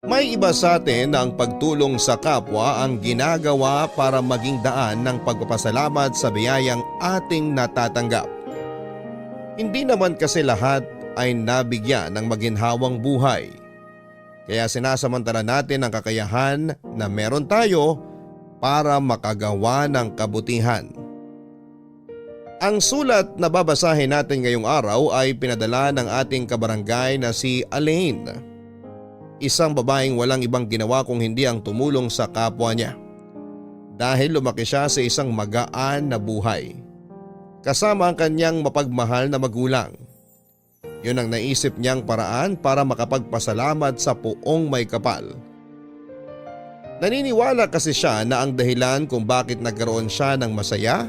May iba sa atin na ang pagtulong sa kapwa ang ginagawa para maging daan ng pagpapasalamat sa biyayang ating natatanggap. Hindi naman kasi lahat ay nabigyan ng maginhawang buhay. Kaya sinasamantala natin ang kakayahan na meron tayo para makagawa ng kabutihan. Ang sulat na babasahin natin ngayong araw ay pinadala ng ating kabarangay na si Elaine. Isang babaeng walang ibang ginawa kung hindi ang tumulong sa kapwa niya. Dahil lumaki siya sa isang magaan na buhay. Kasama ang kanyang mapagmahal na magulang. Yun ang naisip niyang paraan para makapagpasalamat sa Poong May Kapal. Naniniwala kasi siya na ang dahilan kung bakit nagkaroon siya ng masaya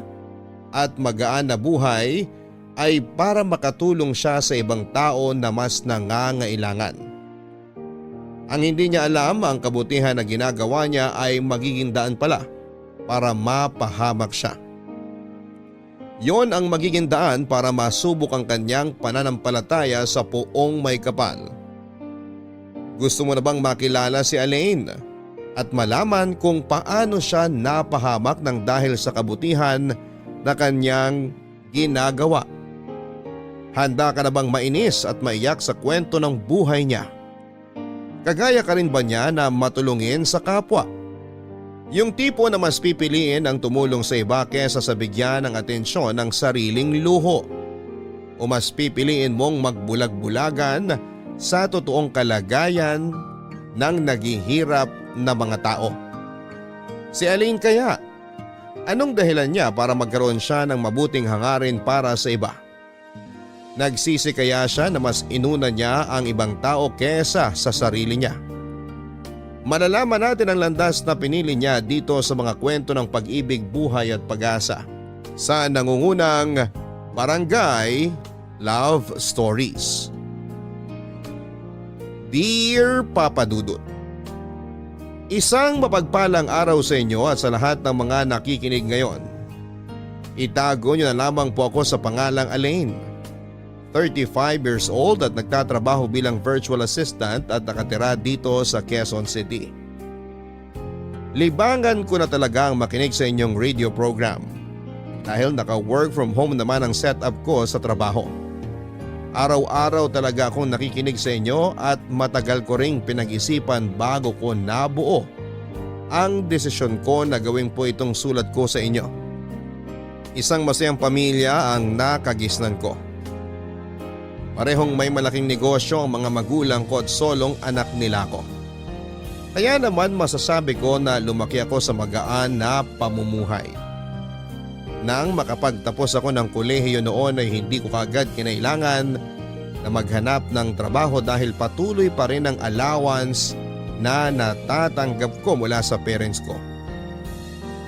at magaan na buhay ay para makatulong siya sa ibang tao na mas nangangailangan. Ang hindi niya alam, ang kabutihan na ginagawa niya ay magiging daan pala para mapahamak siya. Yon ang magiging daan para masubok ang kanyang pananampalataya sa Poong May Kapal. Gusto mo na bang makilala si Elaine at malaman kung paano siya napahamak ng dahil sa kabutihan na kanyang ginagawa? Handa ka na bang mainis at maiyak sa kwento ng buhay niya? Kagaya ka rin ba niya na matulungin sa kapwa? Yung tipo na mas pipiliin ang tumulong sa iba kesa sa bigyan ng atensyon ng sariling luho? O mas pipiliin mong magbulag-bulagan sa totoong kalagayan ng naghihirap na mga tao? Si Elaine kaya, anong dahilan niya para magkaroon siya ng mabuting hangarin para sa iba? Nagsisi kaya siya na mas inuna niya ang ibang tao kesa sa sarili niya? Malalaman natin ang landas na pinili niya dito sa mga kwento ng pag-ibig, buhay at pag-asa sa nangungunang Barangay Love Stories. Dear Papa Dudut, isang mapagpalang araw sa inyo at sa lahat ng mga nakikinig ngayon. Itago niyo na lamang po ako sa pangalang Elaine. 35 years old at nagtatrabaho bilang virtual assistant at nakatira dito sa Quezon City. Libangan ko na talaga ang makinig sa inyong radio program dahil naka-work from home naman ang setup ko sa trabaho. Araw-araw talaga akong nakikinig sa inyo at matagal ko ring pinag-isipan bago ko nabuo ang desisyon ko na gawin po itong sulat ko sa inyo. Isang masayang pamilya ang nakagisnan ko. Parehong may malaking negosyo ang mga magulang ko at solong anak nila ko. Kaya naman masasabi ko na lumaki ako sa magaan na pamumuhay. Nang makapagtapos ako ng kolehiyo noon ay hindi ko kaagad kinailangan na maghanap ng trabaho dahil patuloy pa rin ang allowance na natatanggap ko mula sa parents ko.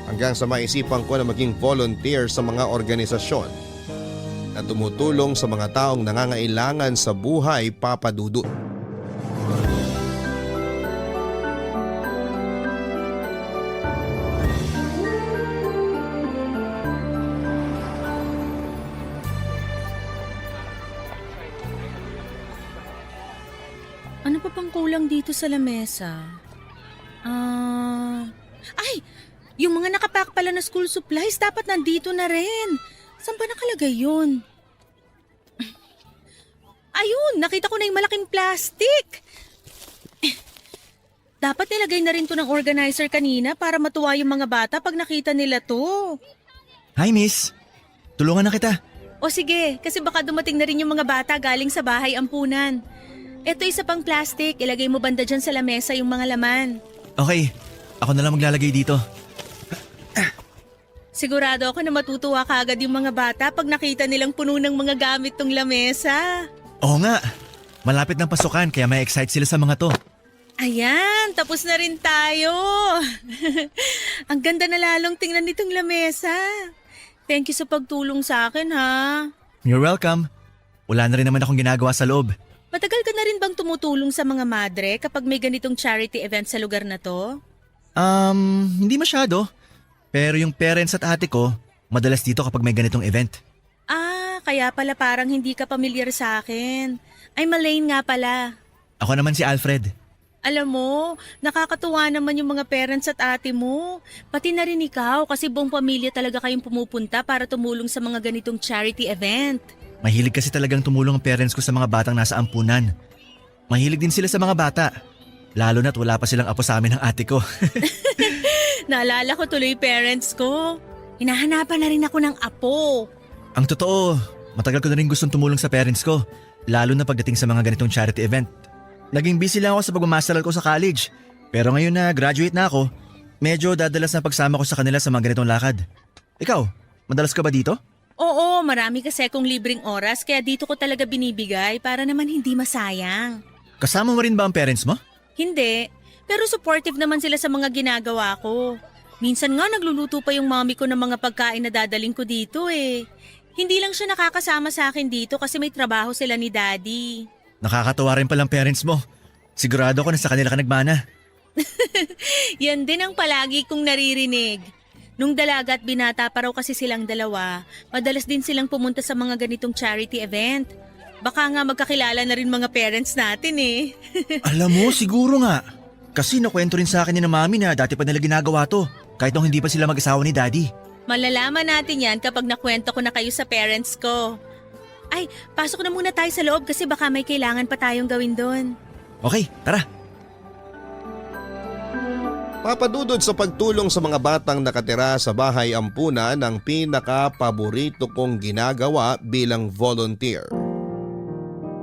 Hanggang sa maisipan ko na maging volunteer sa mga organisasyon na tumutulong sa mga taong nangangailangan sa buhay, Papa Dudut. Ano pa bang kulang dito sa lamesa? Ay! Yung mga nakapack pala na school supplies dapat nandito na rin. Saan ba nakalagay yun? Ayun! Nakita ko na yung malaking plastic! Dapat nilagay na rin to ng organizer kanina para matuwa yung mga bata pag nakita nila to. Hi miss, tulungan na kita. O sige, kasi baka dumating na rin yung mga bata galing sa bahay ampunan. Eto isa pang plastic, ilagay mo banda dyan sa lamesa yung mga laman. Okay, ako na lang maglalagay dito. Sigurado ako na matutuwa kaagad yung mga bata pag nakita nilang puno ng mga gamit tong lamesa. Oo nga, malapit ng pasukan kaya may excite sila sa mga to. Ayan, tapos na rin tayo. Ang ganda na lalong tingnan nitong lamesa. Thank you sa pagtulong sa akin ha. You're welcome. Wala na rin naman akong ginagawa sa loob. Matagal ka na rin bang tumutulong sa mga madre kapag may ganitong charity event sa lugar na to? Hindi masyado. Pero yung parents at ate ko, madalas dito kapag may ganitong event. Kaya pala parang hindi ka pamilyar sa akin. I'm Elaine nga pala. Ako naman si Alfred. Alam mo, nakakatuwa naman yung mga parents at ate mo. Pati na rin ikaw kasi buong pamilya talaga kayong pumupunta para tumulong sa mga ganitong charity event. Mahilig kasi talagang tumulong ang parents ko sa mga batang nasa ampunan. Mahilig din sila sa mga bata. Lalo na't wala pa silang apo sa amin ng ate ko. Naalala ko tuloy parents ko. Hinahanapan na rin ako ng apo. Ang totoo, matagal ko na rin gustong tumulong sa parents ko. Lalo na pagdating sa mga ganitong charity event. Naging busy lang ako sa pagmamasteral ko sa college. Pero ngayon na graduate na ako, medyo dadalas na pagsama ko sa kanila sa mga ganitong lakad. Ikaw, madalas ka ba dito? Oo, marami kasi akong libreng oras kaya dito ko talaga binibigay para naman hindi masayang. Kasama mo rin ba ang parents mo? Hindi, pero supportive naman sila sa mga ginagawa ko. Minsan nga nagluluto pa yung mommy ko ng mga pagkain na dadaling ko dito eh. Hindi lang siya nakakasama sa akin dito kasi may trabaho sila ni daddy. Nakakatawa rin palang parents mo. Sigurado ko na sa kanila ka nagmana. Yan din ang palagi kong naririnig. Nung dalaga at binata pa raw kasi silang dalawa, madalas din silang pumunta sa mga ganitong charity event. Baka nga magkakilala na rin mga parents natin eh. Alam mo, siguro nga. Kasi nakwento rin sa akin ni na mami na dati pa nila ginagawa to. Kahit nung hindi pa sila mag-asawa ni daddy. Malalaman natin yan kapag nakwento ko na kayo sa parents ko. Ay, pasok na muna tayo sa loob kasi baka may kailangan pa tayong gawin doon. Okay, tara. Papadudod sa pagtulong sa mga batang nakatira sa bahay ampunan ang pinaka-paborito kong ginagawa bilang volunteer.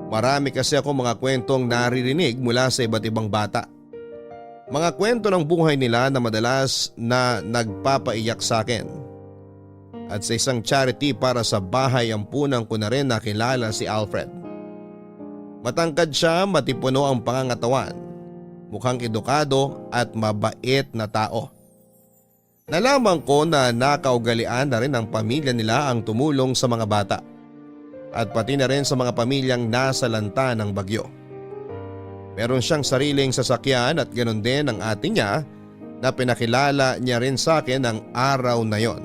Marami kasi ako mga kwentong naririnig mula sa iba't ibang bata. Mga kwento ng buhay nila na madalas na nagpapaiyak sa akin. At sa isang charity para sa bahay ampunan ko na rin nakilala si Alfred. Matangkad siya, matipuno ang pangangatawan. Mukhang edukado at mabait na tao. Nalaman ko na nakaugalian na rin ng pamilya nila ang tumulong sa mga bata. At pati na rin sa mga pamilyang nasa lanta ng bagyo. Meron siyang sariling sasakyan at ganoon din ang ate niya na pinakilala niya rin sa akin ng araw na yon.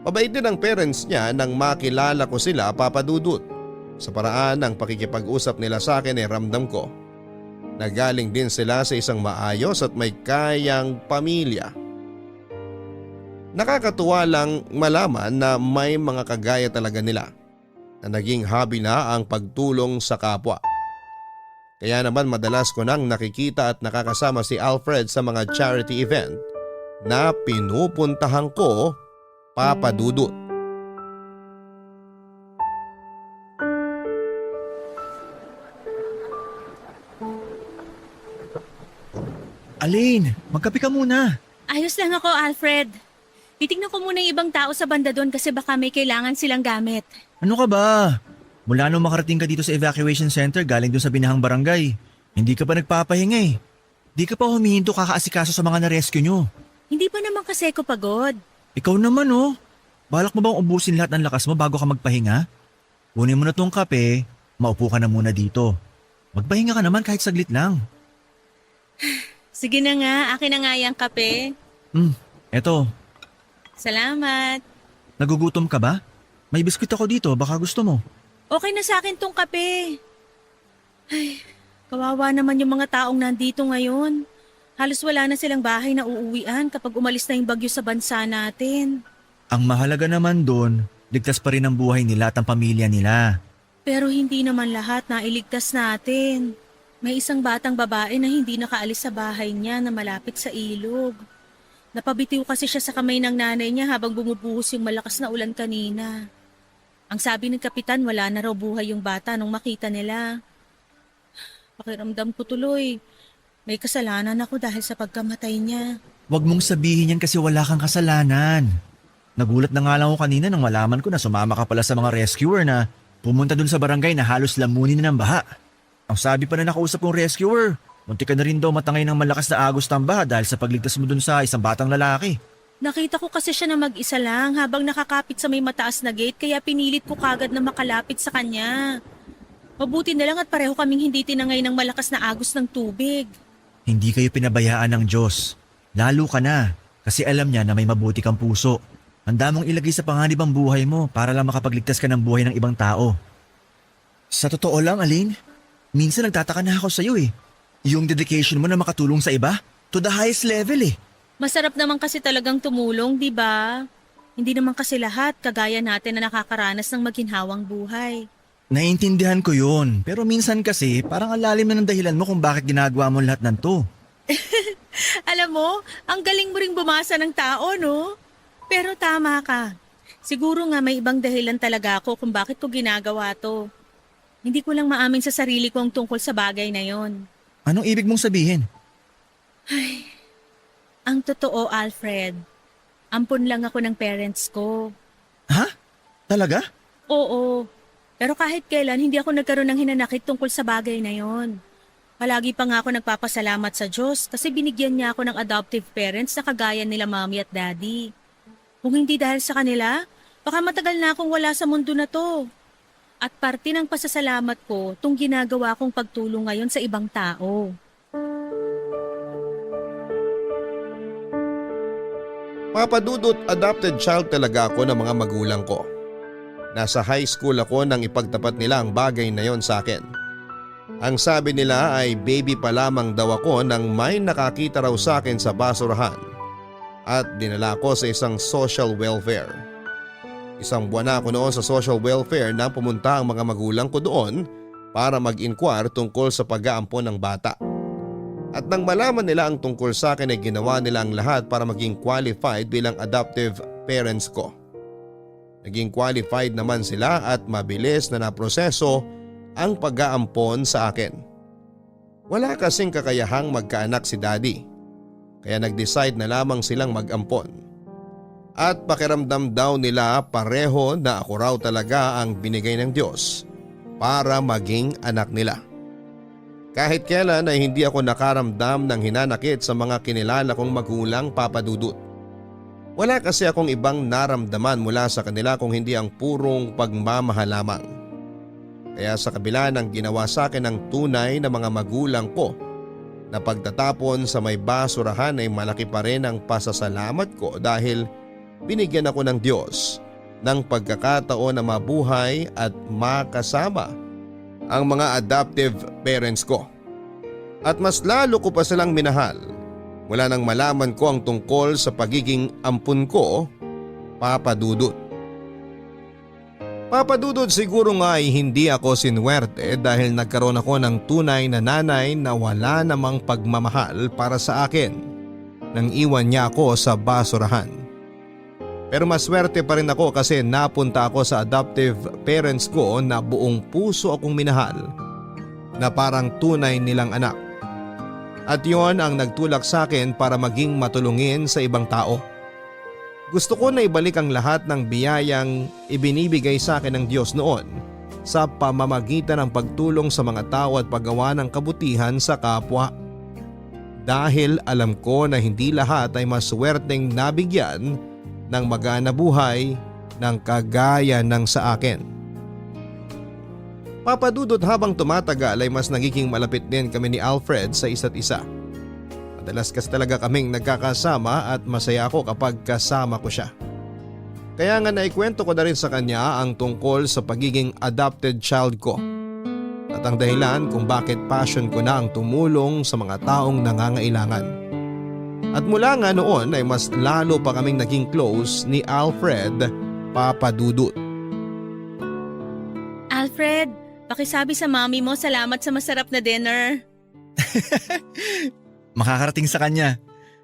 Mabait din ang parents niya nang makilala ko sila, papadudot. Sa paraan ng pakikipag-usap nila sa akin ay ramdam ko na galing din sila sa isang maayos at may kayang pamilya. Nakakatuwa lang malaman na may mga kagaya talaga nila na naging hobby na ang pagtulong sa kapwa. Kaya naman madalas ko nang nakikita at nakakasama si Alfred sa mga charity event na pinupuntahan ko, papadudot. Aline, magkape ka muna. Ayos lang ako, Alfred. Titignan ko muna yung ibang tao sa banda doon kasi baka may kailangan silang gamit. Ano ka ba? Mula nung makarating ka dito sa evacuation center galing doon sa binahang barangay, hindi ka pa nagpapahinga eh. Di ka pa humihinto kakaasikaso sa mga na-rescue nyo. Hindi pa naman kasi ako pagod. Ikaw naman oh. Balak mo bang ubusin lahat ng lakas mo bago ka magpahinga? Kunin mo na tong kape, maupo ka na muna dito. Magpahinga ka naman kahit saglit lang. Sige na nga, akin na nga yung kape. Eto, Salamat. nagugutom ka ba? May biskuit ako dito, baka gusto mo. Okay na sa akin tong kape. Ay, kawawa naman yung mga taong nandito ngayon. Halos wala na silang bahay na uuwian kapag umalis na yung bagyo sa bansa natin. Ang mahalaga naman doon, ligtas pa rin ang buhay nila at ang pamilya nila. Pero hindi naman lahat na iligtas natin. May isang batang babae na hindi nakaalis sa bahay niya na malapit sa ilog. Napabitiw kasi siya sa kamay ng nanay niya habang bumubuhos yung malakas na ulan kanina. Ang sabi ng kapitan, wala na raw buhay yung bata nung makita nila. Pakiramdam ko tuloy, may kasalanan ako dahil sa pagkamatay niya. Huwag mong sabihin yan kasi wala kang kasalanan. Nagulat na nga lang ako kanina nang malaman ko na sumama ka pala sa mga rescuer na pumunta dun sa barangay na halos lamunin na ng baha. Ang sabi pa na nakausap kong rescuer, munti ka na rin daw matangay ng malakas na agos ng baha dahil sa pagligtas mo dun sa isang batang lalaki. Nakita ko kasi siya na mag-isa lang habang nakakapit sa may mataas na gate kaya pinilit ko kagad na makalapit sa kanya. Mabuti na lang at pareho kaming hindi tinangay ng malakas na agos ng tubig. Hindi kayo pinabayaan ng Diyos. Lalo ka na kasi alam niya na may mabuti kang puso. Handa mong ilagay sa panganib ang buhay mo para lang makapagligtas ka ng buhay ng ibang tao. Sa totoo lang, Aline, minsan nagtataka na ako sa iyo eh. Yung dedication mo na makatulong sa iba, to the highest level eh. Masarap naman kasi talagang tumulong, di ba? Hindi naman kasi lahat kagaya natin na nakakaranas ng maginhawang buhay. Naiintindihan ko yun, pero minsan kasi parang ang lalim na ng dahilan mo kung bakit ginagawa mo lahat ng to. Alam mo, ang galing mo ring bumasa ng tao, no? Pero tama ka. Siguro nga may ibang dahilan talaga ako kung bakit ko ginagawa to. Hindi ko lang maamin sa sarili ko ang tungkol sa bagay na yon. Anong ibig mong sabihin? Ang totoo, Alfred, ampun lang ako ng parents ko. Ha? Talaga? Oo, pero kahit kailan hindi ako nagkaroon ng hinanakit tungkol sa bagay na yon. Palagi pa nga ako nagpapasalamat sa Diyos kasi binigyan niya ako ng adoptive parents na kagaya nila mommy at daddy. Kung hindi dahil sa kanila, baka matagal na akong wala sa mundo na to. At parte ng pasasalamat ko tong ginagawa kong pagtulong ngayon sa ibang tao. Papadudot, adopted child talaga ako ng mga magulang ko. Nasa high school ako nang ipagtapat nila ang bagay na yon sa akin. Ang sabi nila ay baby pa lamang daw ako nang may nakakita raw sa akin sa basurahan at dinala ko sa isang social welfare. Isang buwan na ako noon sa social welfare na pumunta ang mga magulang ko doon para mag-inquire tungkol sa pag-aampon ng bata. At nang malaman nila ang tungkol sa akin ay ginawa nila ang lahat para maging qualified bilang adoptive parents ko. Naging qualified naman sila at mabilis na naproseso ang pag-aampon sa akin. Wala kasing kakayahang magkaanak si daddy, kaya nag-decide na lamang silang mag-ampon. At pakiramdam daw nila pareho na ako raw talaga ang binigay ng Diyos para maging anak nila. Kahit kailan ay hindi ako nakaramdam ng hinanakit sa mga kinilala kong magulang, Papadudut. Wala kasi akong ibang naramdaman mula sa kanila kung hindi ang purong pagmamahal lamang. Kaya sa kabila ng ginawa sa akin ng tunay na mga magulang ko na pagtatapon sa may basurahan ay malaki pa rin ang pasasalamat ko dahil binigyan ako ng Diyos ng pagkakataon na mabuhay at makasama ang mga adoptive parents ko. At mas lalo ko pa silang minahal mula nang malaman ko ang tungkol sa pagiging ampun ko, Papadudut. Papadudut, siguro nga ay hindi ako sinwerte dahil nagkaroon ako ng tunay na nanay na wala namang pagmamahal para sa akin nang iwan niya ako sa basurahan. Pero maswerte pa rin ako kasi napunta ako sa adoptive parents ko na buong puso akong minahal na parang tunay nilang anak. At yon ang nagtulak sa akin para maging matulungin sa ibang tao. Gusto ko na ibalik ang lahat ng biyayang ibinibigay sa akin ng Diyos noon sa pamamagitan ng pagtulong sa mga tao at paggawa ng kabutihan sa kapwa. Dahil alam ko na hindi lahat ay maswerteng nabigyan ng magaan na buhay ng kagaya ng sa akin. Papadudot, habang tumatagal ay mas nagiging malapit din kami ni Alfred sa isa't isa. Madalas kasi talaga kaming nagkakasama at masaya ako kapag kasama ko siya. Kaya nga naikwento ko na rin sa kanya ang tungkol sa pagiging adopted child ko at ang dahilan kung bakit passion ko na ang tumulong sa mga taong nangangailangan. At mula nga noon ay mas lalo pa kaming naging close ni Alfred, Papadudut. Alfred, pakisabi sa mami mo salamat sa masarap na dinner. Makakarating sa kanya.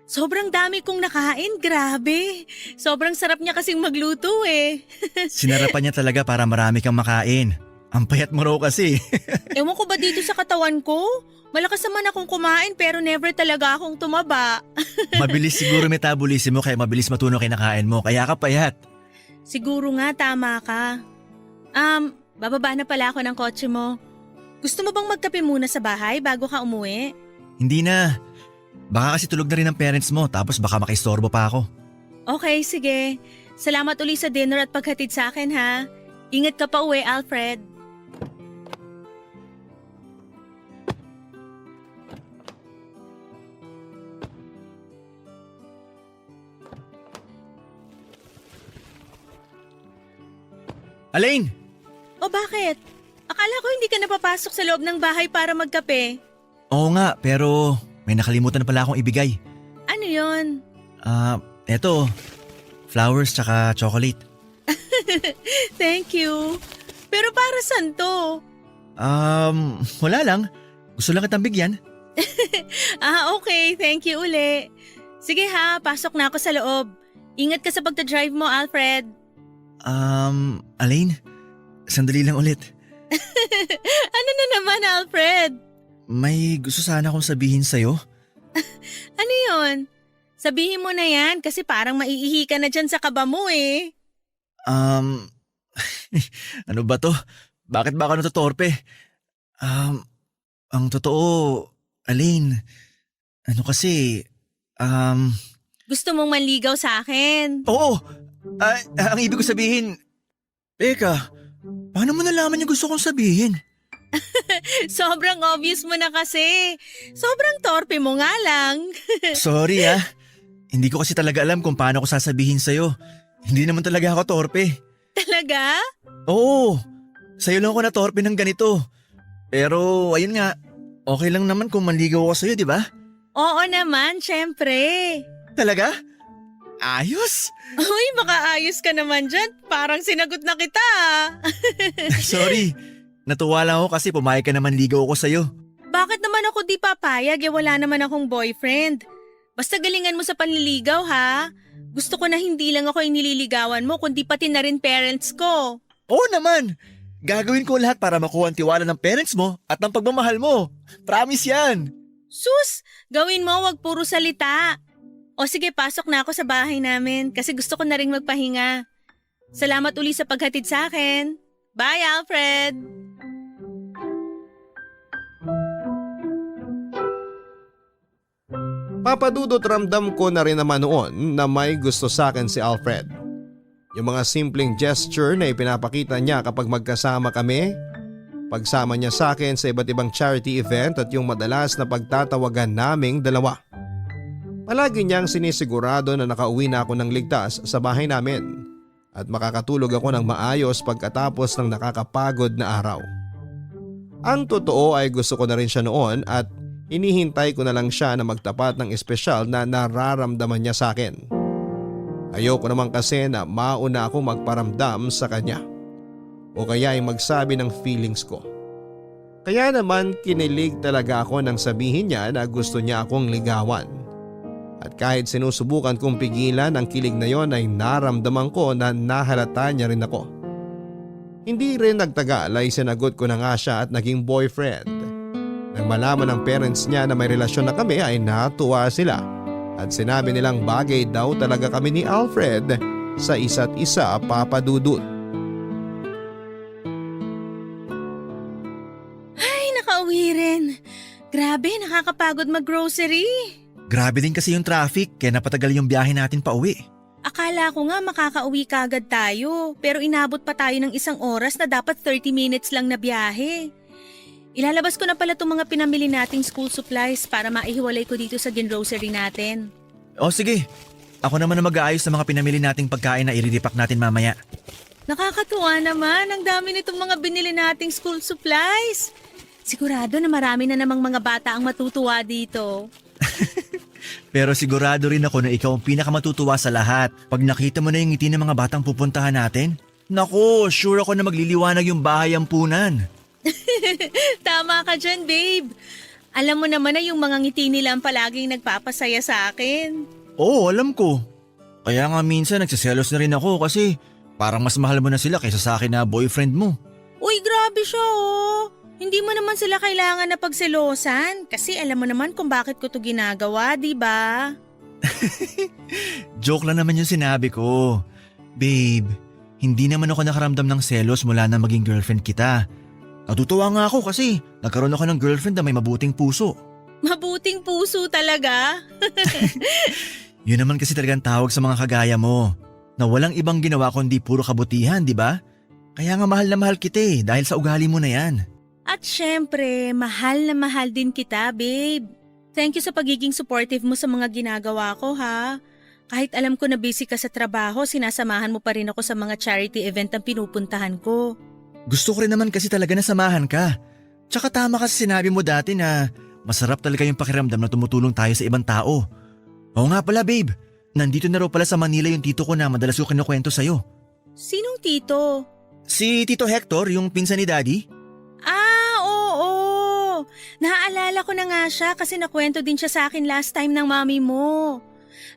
Sobrang dami kong nakain, grabe. Sobrang sarap niya kasing magluto eh. Sinarapan niya talaga para marami kang makain. Ang payat mo raw kasi. Ewan ko ba dito sa katawan ko? Malakas naman akong kumain pero never talaga akong tumaba. Mabilis siguro metabolism mo kaya mabilis matunaw kinakain mo kaya ka payat. Siguro nga tama ka. Bababa na pala ako ng kotse mo. Gusto mo bang magkape muna sa bahay bago ka umuwi? Hindi na. Baka kasi tulog na rin ang parents mo tapos baka makaistorbo pa ako. Okay, sige. Salamat uli sa dinner at paghatid sa akin ha. Ingat ka pa uwi, Alfred. Alain! O bakit? Akala ko hindi ka napapasok sa loob ng bahay para magkape. Oo nga, pero may nakalimutan na pala akong ibigay. Ano yon? Eto. Flowers tsaka chocolate. Thank you. Pero para saan to? Wala lang. Gusto lang kitang bigyan. Okay. Thank you uli. Sige ha, pasok na ako sa loob. Ingat ka sa pagdadrive mo, Alfred. Elaine, sandali lang ulit. Ano na naman, Alfred? May gusto sana akong sabihin sa'yo. Ano yon? Sabihin mo na yan kasi parang maiihi ka na dyan sa kaba mo eh. Ano ba to? Bakit ba ako natutorpe? Ang totoo, Elaine, ano kasi, Gusto mong manligaw sa akin? oo! Ang ibig ko sabihin, teka, paano mo nalaman yung gusto kong sabihin? Sobrang obvious mo na kasi. Sobrang torpe mo nga lang. Sorry hindi ko kasi talaga alam kung paano ko sasabihin sa'yo. Hindi naman talaga ako torpe. Talaga? Oo, sa'yo lang ako na torpe ng ganito. Pero ayun nga, okay lang naman kung manligaw ako sa'yo, di ba? Oo naman, syempre. Talaga? Ayos! Uy, baka ayos ka naman dyan. Parang sinagot na kita. Sorry, natuwa lang ako kasi pumayag ka naman ligaw ako sa'yo. Bakit naman ako di papayag? Wala naman akong boyfriend. Basta galingan mo sa panliligaw ha. Gusto ko na hindi lang ako yung nililigawan mo kundi pati na rin parents ko. Oo naman! Gagawin ko lahat para makuha ang tiwala ng parents mo at ng pagmamahal mo. Promise yan! Sus, gawin mo, wag puro salita. O sige, pasok na ako sa bahay namin kasi gusto ko na rin magpahinga. Salamat uli sa paghatid sa akin. Bye, Alfred! Papadudot ramdam ko na rin naman noon na may gusto sa akin si Alfred. Yung mga simpleng gesture na ipinapakita niya kapag magkasama kami, pagsama niya sa akin sa iba't ibang charity event at yung madalas na pagtatawagan naming dalawa. Palagi niyang sinisigurado na nakauwi na ako ng ligtas sa bahay namin at makakatulog ako ng maayos pagkatapos ng nakakapagod na araw. Ang totoo ay gusto ko na rin siya noon at hinihintay ko na lang siya na magtapat ng espesyal na nararamdaman niya sa akin. Ayoko naman kasi na mauna akong magparamdam sa kanya o kaya ay magsabi ng feelings ko. Kaya naman kinilig talaga ako nang sabihin niya na gusto niya akong ligawan. At kahit sinusubukan kong pigilan ang kilig na yon ay naramdaman ko na nahalata niya rin ako. Hindi rin nagtagal ay sinagot ko na nga siya at naging boyfriend. Nang malaman ng parents niya na may relasyon na kami ay natuwa sila at sinabi nilang bagay daw talaga kami ni Alfred sa isa't isa, Papa Dudut. Ay, nakauwi rin. Grabe, nakakapagod mag-grocery. Grabe din kasi yung traffic kaya napatagal yung biyahe natin pa uwi. Akala ko nga makakauwi kagad tayo pero inabot pa tayo ng 1 oras na dapat 30 minutes lang na biyahe. Ilalabas ko na pala itong mga pinamili nating school supplies para maihiwalay ko dito sa ginrocery natin. O sige, ako naman na mag-aayos sa mga pinamili nating pagkain na iriripak natin mamaya. Nakakatuwa naman, ang dami nitong mga binili nating school supplies. Sigurado na marami na namang mga bata ang matutuwa dito. Pero sigurado rin ako na ikaw ang pinakamatutuwa sa lahat pag nakita mo na yung ngiti ng mga batang pupuntahan natin. Naku, sure ako na magliliwanag yung bahay ampunan. Tama ka dyan, babe. Alam mo naman na yung mga ngiti nila ang palaging nagpapasaya sa akin. Oo, alam ko. Kaya nga minsan nagsiselos na rin ako kasi parang mas mahal mo na sila kaysa sa akin na boyfriend mo. Uy, grabe siya oh. Hindi mo naman sila kailangan na pagselosan kasi alam mo naman kung bakit ko to ginagawa, di ba? Joke lang naman yung sinabi ko. Babe, hindi naman ako nakaramdam ng selos mula na maging girlfriend kita. Natutuwa nga ako kasi nagkaroon ako ng girlfriend na may mabuting puso. Mabuting puso talaga? Yun naman kasi talagang tawag sa mga kagaya mo. Na walang ibang ginawa kundi puro kabutihan, di ba? Kaya nga mahal na mahal kita dahil sa ugali mo na yan. At syempre, mahal na mahal din kita, babe. Thank you sa pagiging supportive mo sa mga ginagawa ko, ha? Kahit alam ko na busy ka sa trabaho, sinasamahan mo pa rin ako sa mga charity event ang pinupuntahan ko. Gusto ko rin naman kasi talaga na samahan ka. Tsaka tama kasi sinabi mo dati na Masarap talaga yung pakiramdam na tumutulong tayo sa ibang tao. Oo nga pala babe, nandito na raw pala sa Manila yung tito ko na madalas ko kinukwento sa'yo. Sinong tito? Si Tito Hector, yung pinsan ni Daddy? Ah, oo. Naaalala ko na nga siya kasi nakwento din siya sa akin last time ng mami mo.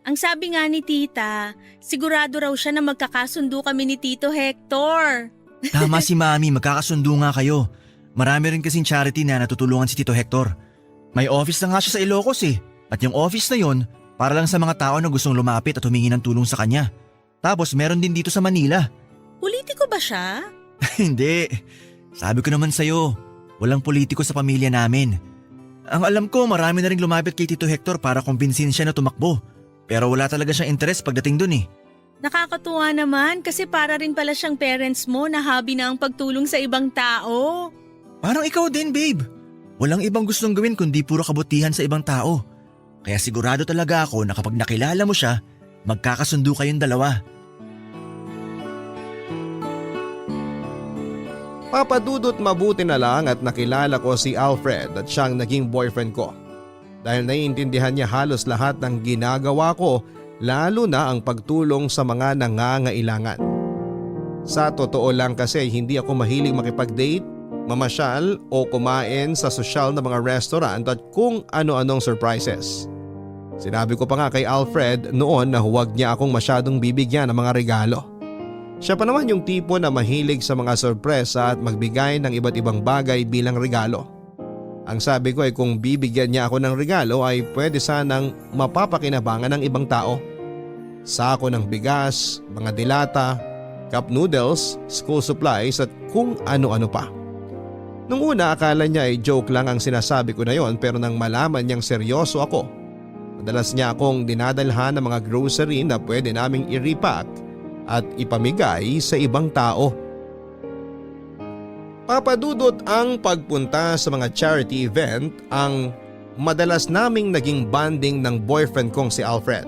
Ang sabi nga ni tita, sigurado raw siya na magkakasundo kami ni Tito Hector. Tama si Mami, magkakasundo nga kayo. Marami rin kasing charity na natutulungan si Tito Hector. May office na nga siya sa Ilocos eh. At yung office na yun, para lang sa mga tao na gustong lumapit at humingi ng tulong sa kanya. Tapos meron din dito sa Manila. Politiko ba siya? Hindi. Sabi ko naman sa'yo, walang politiko sa pamilya namin. Ang alam ko, marami na rin lumapit kay Tito Hector para kumbinsin siya na tumakbo. Pero wala talaga siyang interest pagdating dun eh. Nakakatuwa naman kasi para rin pala siyang parents mo na hobby na ang pagtulong sa ibang tao. Parang ikaw din babe. Walang ibang gustong gawin kundi puro kabutihan sa ibang tao. Kaya sigurado talaga ako na kapag nakilala mo siya, magkakasundo kayong dalawa. Papadudot mabuti na lang at nakilala ko si Alfred at siyang naging boyfriend ko. Dahil naiintindihan niya halos lahat ng ginagawa ko, lalo na ang pagtulong sa mga nangangailangan. Sa totoo lang kasi hindi ako mahilig makipag-date, mamasyal o kumain sa sosyal na mga restaurant at kung ano-anong surprises. Sinabi ko pa nga kay Alfred noon na huwag niya akong masyadong bibigyan ng mga regalo. Siya pa naman yung tipo na mahilig sa mga sorpresa at magbigay ng iba't ibang bagay bilang regalo. Ang sabi ko ay kung bibigyan niya ako ng regalo ay pwede sanang mapapakinabangan ng ibang tao. Sako ng bigas, mga dilata, cup noodles, school supplies at kung ano-ano pa. Nung una akala niya ay joke lang ang sinasabi ko na yon pero nang malaman niyang seryoso ako, madalas niya akong dinadalhan ng mga grocery na pwede naming i-repack at ipamigay sa ibang tao. Papadudot ang pagpunta sa mga charity event ang madalas naming naging bonding ng boyfriend kong si Alfred.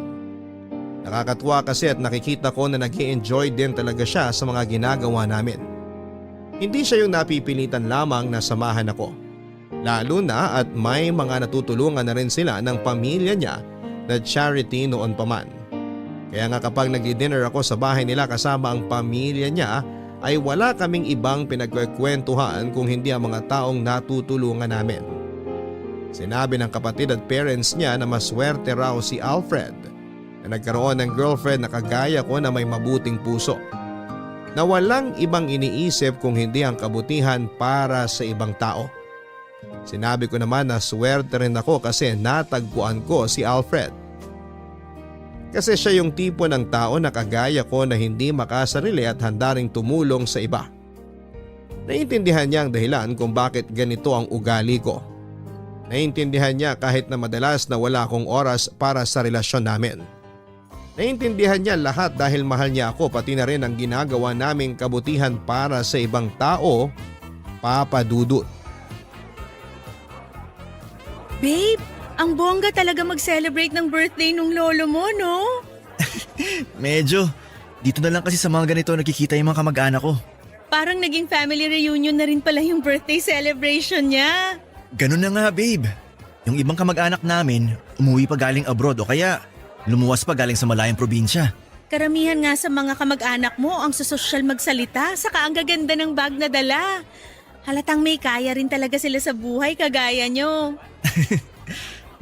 Nakakatuwa kasi at nakikita ko na nag-i-enjoy din talaga siya sa mga ginagawa namin. Hindi siya yung napipilitan lamang na samahan ako. Lalo na at may mga natutulungan na rin sila ng pamilya niya na charity noon pa man. Kaya nga kapag nag-dinner ako sa bahay nila kasama ang pamilya niya ay wala kaming ibang pinagkukwentuhan kung hindi ang mga taong natutulungan namin. Sinabi ng kapatid at parents niya na maswerte raw si Alfred na nagkaroon ng girlfriend na kagaya ko na may mabuting puso. Na walang ibang iniisip kung hindi ang kabutihan para sa ibang tao. Sinabi ko naman na swerte rin ako kasi natagpuan ko si Alfred. Kasi siya yung tipo ng tao na kagaya ko na hindi makasarili at handa ring tumulong sa iba. Naiintindihan niya ang dahilan kung bakit ganito ang ugali ko. Naiintindihan niya kahit na madalas na wala akong oras para sa relasyon namin. Naiintindihan niya lahat dahil mahal niya ako pati na rin ang ginagawa naming kabutihan para sa ibang tao, Papadudot. Babe, ang bongga talaga mag-celebrate ng birthday nung lolo mo, no? Medyo. Dito na lang kasi sa mga ganito nakikita yung mga kamag-anak ko. Parang naging family reunion na rin pala yung birthday celebration niya. Ganun na nga babe. Yung ibang kamag-anak namin umuwi pa galing abroad o kaya lumuwas pa galing sa malayang probinsya. Karamihan nga sa mga kamag-anak mo ang susosyal magsalita saka ang gaganda ng bag na dala. Halatang may kaya rin talaga sila sa buhay kagaya nyo.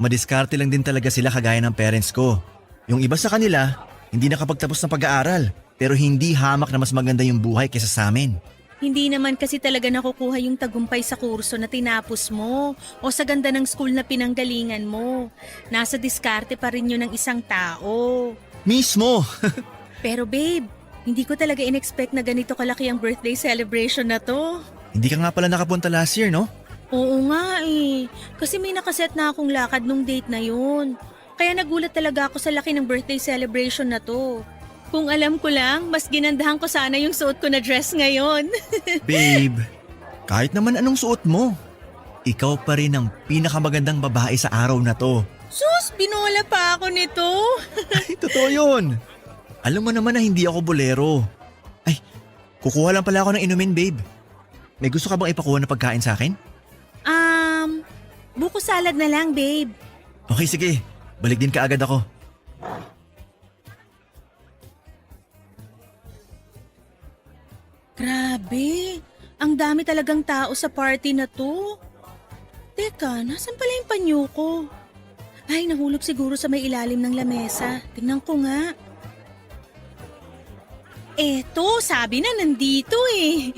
Madiskarte lang din talaga sila kagaya ng parents ko. Yung iba sa kanila, hindi nakapagtapos ng pag-aaral pero hindi hamak na mas maganda yung buhay kaysa sa amin. Hindi naman kasi talaga nakukuha yung tagumpay sa kurso na tinapos mo o sa ganda ng school na pinanggalingan mo. Nasa diskarte pa rin yun ng isang tao. Mismo! Pero babe, hindi ko talaga in-expect na ganito kalaki ang birthday celebration na to. Hindi ka nga pala nakapunta last year, no? Oo nga eh. Kasi may nakaset na akong lakad nung date na yun. Kaya nagulat talaga ako sa laki ng birthday celebration na to. Kung alam ko lang, mas ginandahan ko sana yung suot ko na dress ngayon. Babe, kahit naman anong suot mo, ikaw pa rin ang pinakamagandang babae sa araw na to. Sus, binola pa ako nito. Ay, totoo yun. Alam mo naman na hindi ako bolero. Ay, kukuha lang pala ako ng inumin, babe. May gusto ka bang ipakuha na pagkain sa akin? Buko salad na lang, babe. Okay, sige. Balik din kaagad ako. Grabe, ang dami talagang tao sa party na to. Teka, nasan pala yung panyo ko? Ay, nahulog siguro sa may ilalim ng lamesa. Tingnan ko nga. Eto, sabi na nandito eh.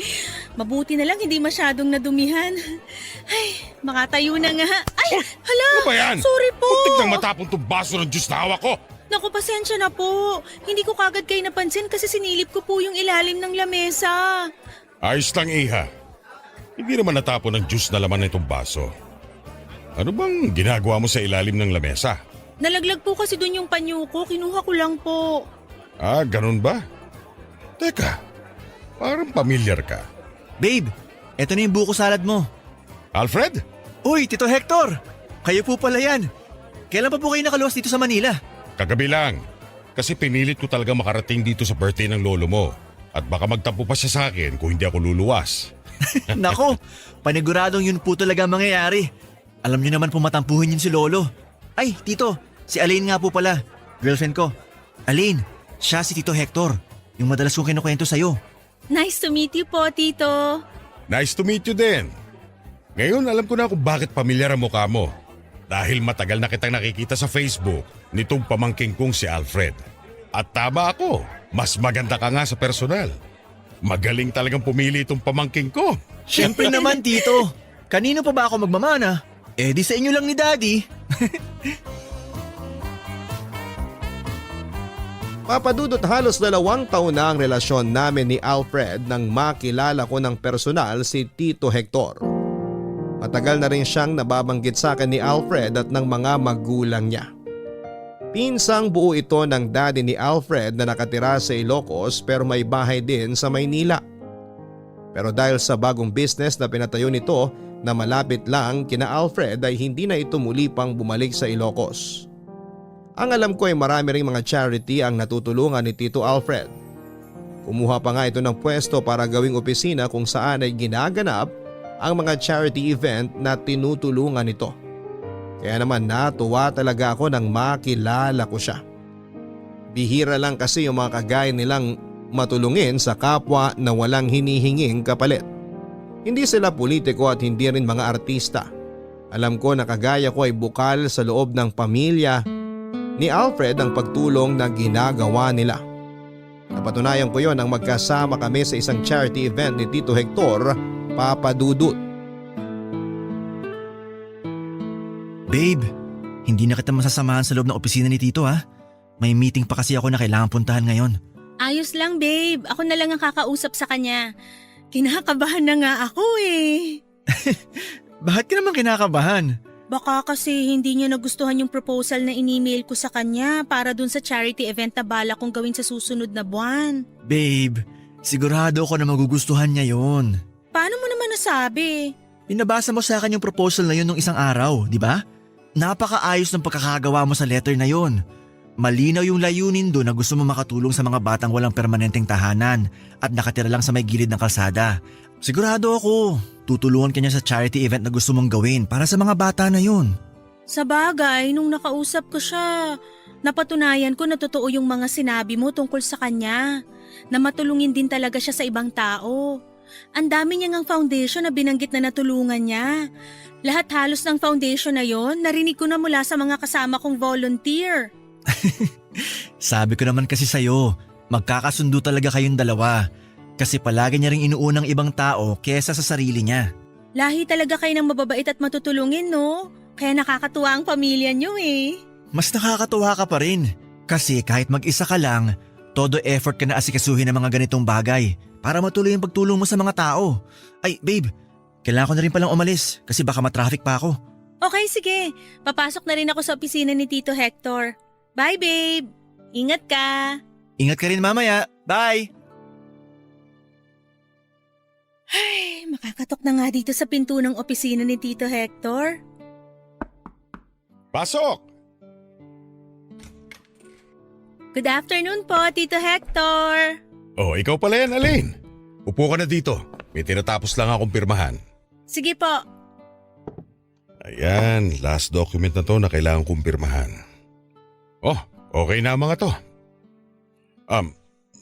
Mabuti na lang hindi masyadong nadumihan. Ay, makatayo na nga. Ay, hala! Ano ba yan? Sorry po! Muntik nang matapon tong baso ng juice na hawak ko. Naku, pasensya na po. Hindi ko kagad kayo napansin kasi sinilip ko po yung ilalim ng lamesa. Ayos lang, Iha. Hindi naman natapon ng juice na laman na itong baso. Ano bang ginagawa mo sa ilalim ng lamesa? Nalaglag po kasi dun yung panyo ko. Kinuha ko lang po. Ah, ganun ba? Teka, parang pamilyar ka. Babe, eto na yung buko salad mo. Alfred? Uy, Tito Hector! Kayo po pala yan. Kailan pa po kayo nakaluwas dito sa Manila? Kagabi lang. Kasi pinilit ko talaga makarating dito sa birthday ng lolo mo. At baka magtampo pa siya sa akin kung hindi ako luluwas. Nako, paniguradong yun po talaga ang mangyayari. Alam niyo naman po matampuhin yun si Lolo. Ay, Tito, si Aline nga po pala. Girlfriend ko. Aline, siya si Tito Hector. Yung madalas kong kinukwento sa'yo. Nice to meet you po, Tito. Nice to meet you din. Ngayon alam ko na kung bakit pamilyar ang mukha mo. Dahil matagal na kitang nakikita sa Facebook nitong pamangking kong si Alfred. At tama ako, mas maganda ka nga sa personal. Magaling talagang pumili itong pamangking ko. Siyempre naman, Tito. Kanino pa ba ako magmamana? Eh di sa inyo lang ni Daddy. Papadudot halos 2 taon na ang relasyon namin ni Alfred nang makilala ko ng personal si Tito Hector. Matagal na rin siyang nababanggit sa akin ni Alfred at ng mga magulang niya. Pinsang buo ito ng daddy ni Alfred na nakatira sa Ilocos pero may bahay din sa Maynila. Pero dahil sa bagong business na pinatayo nito na malapit lang kina Alfred ay hindi na ito muli pang bumalik sa Ilocos. Ang alam ko ay marami ring mga charity ang natutulungan ni Tito Alfred. Kumuha pa nga ito ng pwesto para gawing opisina kung saan ay ginaganap ang mga charity event na tinutulungan nito. Kaya naman natuwa talaga ako nang makilala ko siya. Bihira lang kasi yung mga kagaya nilang matulungin sa kapwa na walang hinihinging kapalit. Hindi sila politiko at hindi rin mga artista. Alam ko na kagaya ko ay bukal sa loob ng pamilya ni Alfred ang pagtulong na ginagawa nila. Napatunayan ko yon nang magkasama kami sa isang charity event ni Tito Hector, Papa Dudut. Babe, hindi na kita masasamahan sa loob ng opisina ni Tito ha. May meeting pa kasi ako na kailangan puntahan ngayon. Ayos lang, babe. Ako na lang ang kakausap sa kanya. Kinakabahan na nga ako eh. Bakit ka naman kinakabahan? Baka kasi hindi niya nagustuhan yung proposal na in-email ko sa kanya para dun sa charity event na bala kong gawin sa susunod na buwan. Babe, sigurado ako na magugustuhan niya yon. Paano mo naman nasabi? Pinabasa mo sa akin yung proposal na yun nung isang araw, di ba? Napakaayos ng pagkakagawa mo sa letter na yon. Malinaw yung layunin doon na gusto mo makatulong sa mga batang walang permanenteng tahanan at nakatira lang sa may gilid ng kalsada. Sigurado ako, tutulungan ka niya sa charity event na gusto mong gawin para sa mga bata na yun. Sa bagay, nung nakausap ko siya, napatunayan ko na totoo yung mga sinabi mo tungkol sa kanya. Na matulungin din talaga siya sa ibang tao. Ang dami niya ngang foundation na binanggit na natulungan niya. Lahat halos ng foundation na yon, narinig ko na mula sa mga kasama kong volunteer. Sabi ko naman kasi sa'yo, magkakasundo talaga kayong dalawa. Kasi palagi niya ring inuunang ibang tao kesa sa sarili niya. Lahi talaga kayo ng mababait at matutulungin, no? Kaya nakakatuwa ang pamilya niyo eh. Mas nakakatuwa ka pa rin. Kasi kahit mag-isa ka lang, todo effort ka na asikasuhin ng mga ganitong bagay para matuloy ang pagtulong mo sa mga tao. Ay, babe, kailangan ko na rin palang umalis kasi baka matraffic pa ako. Okay, sige. Papasok na rin ako sa opisina ni Tito Hector. Bye, babe. Ingat ka. Ingat ka rin mamaya. Bye! Ay, makakatok na nga dito sa pinto ng opisina ni Tito Hector. Pasok! Good afternoon po, Tito Hector. Oh, ikaw pala yan, Aline. Upo ka na dito. May tinatapos lang akong pirmahan. Sige po. Ayan, last document na to na kailangan kong pirmahan. Oh, okay na ang mga to.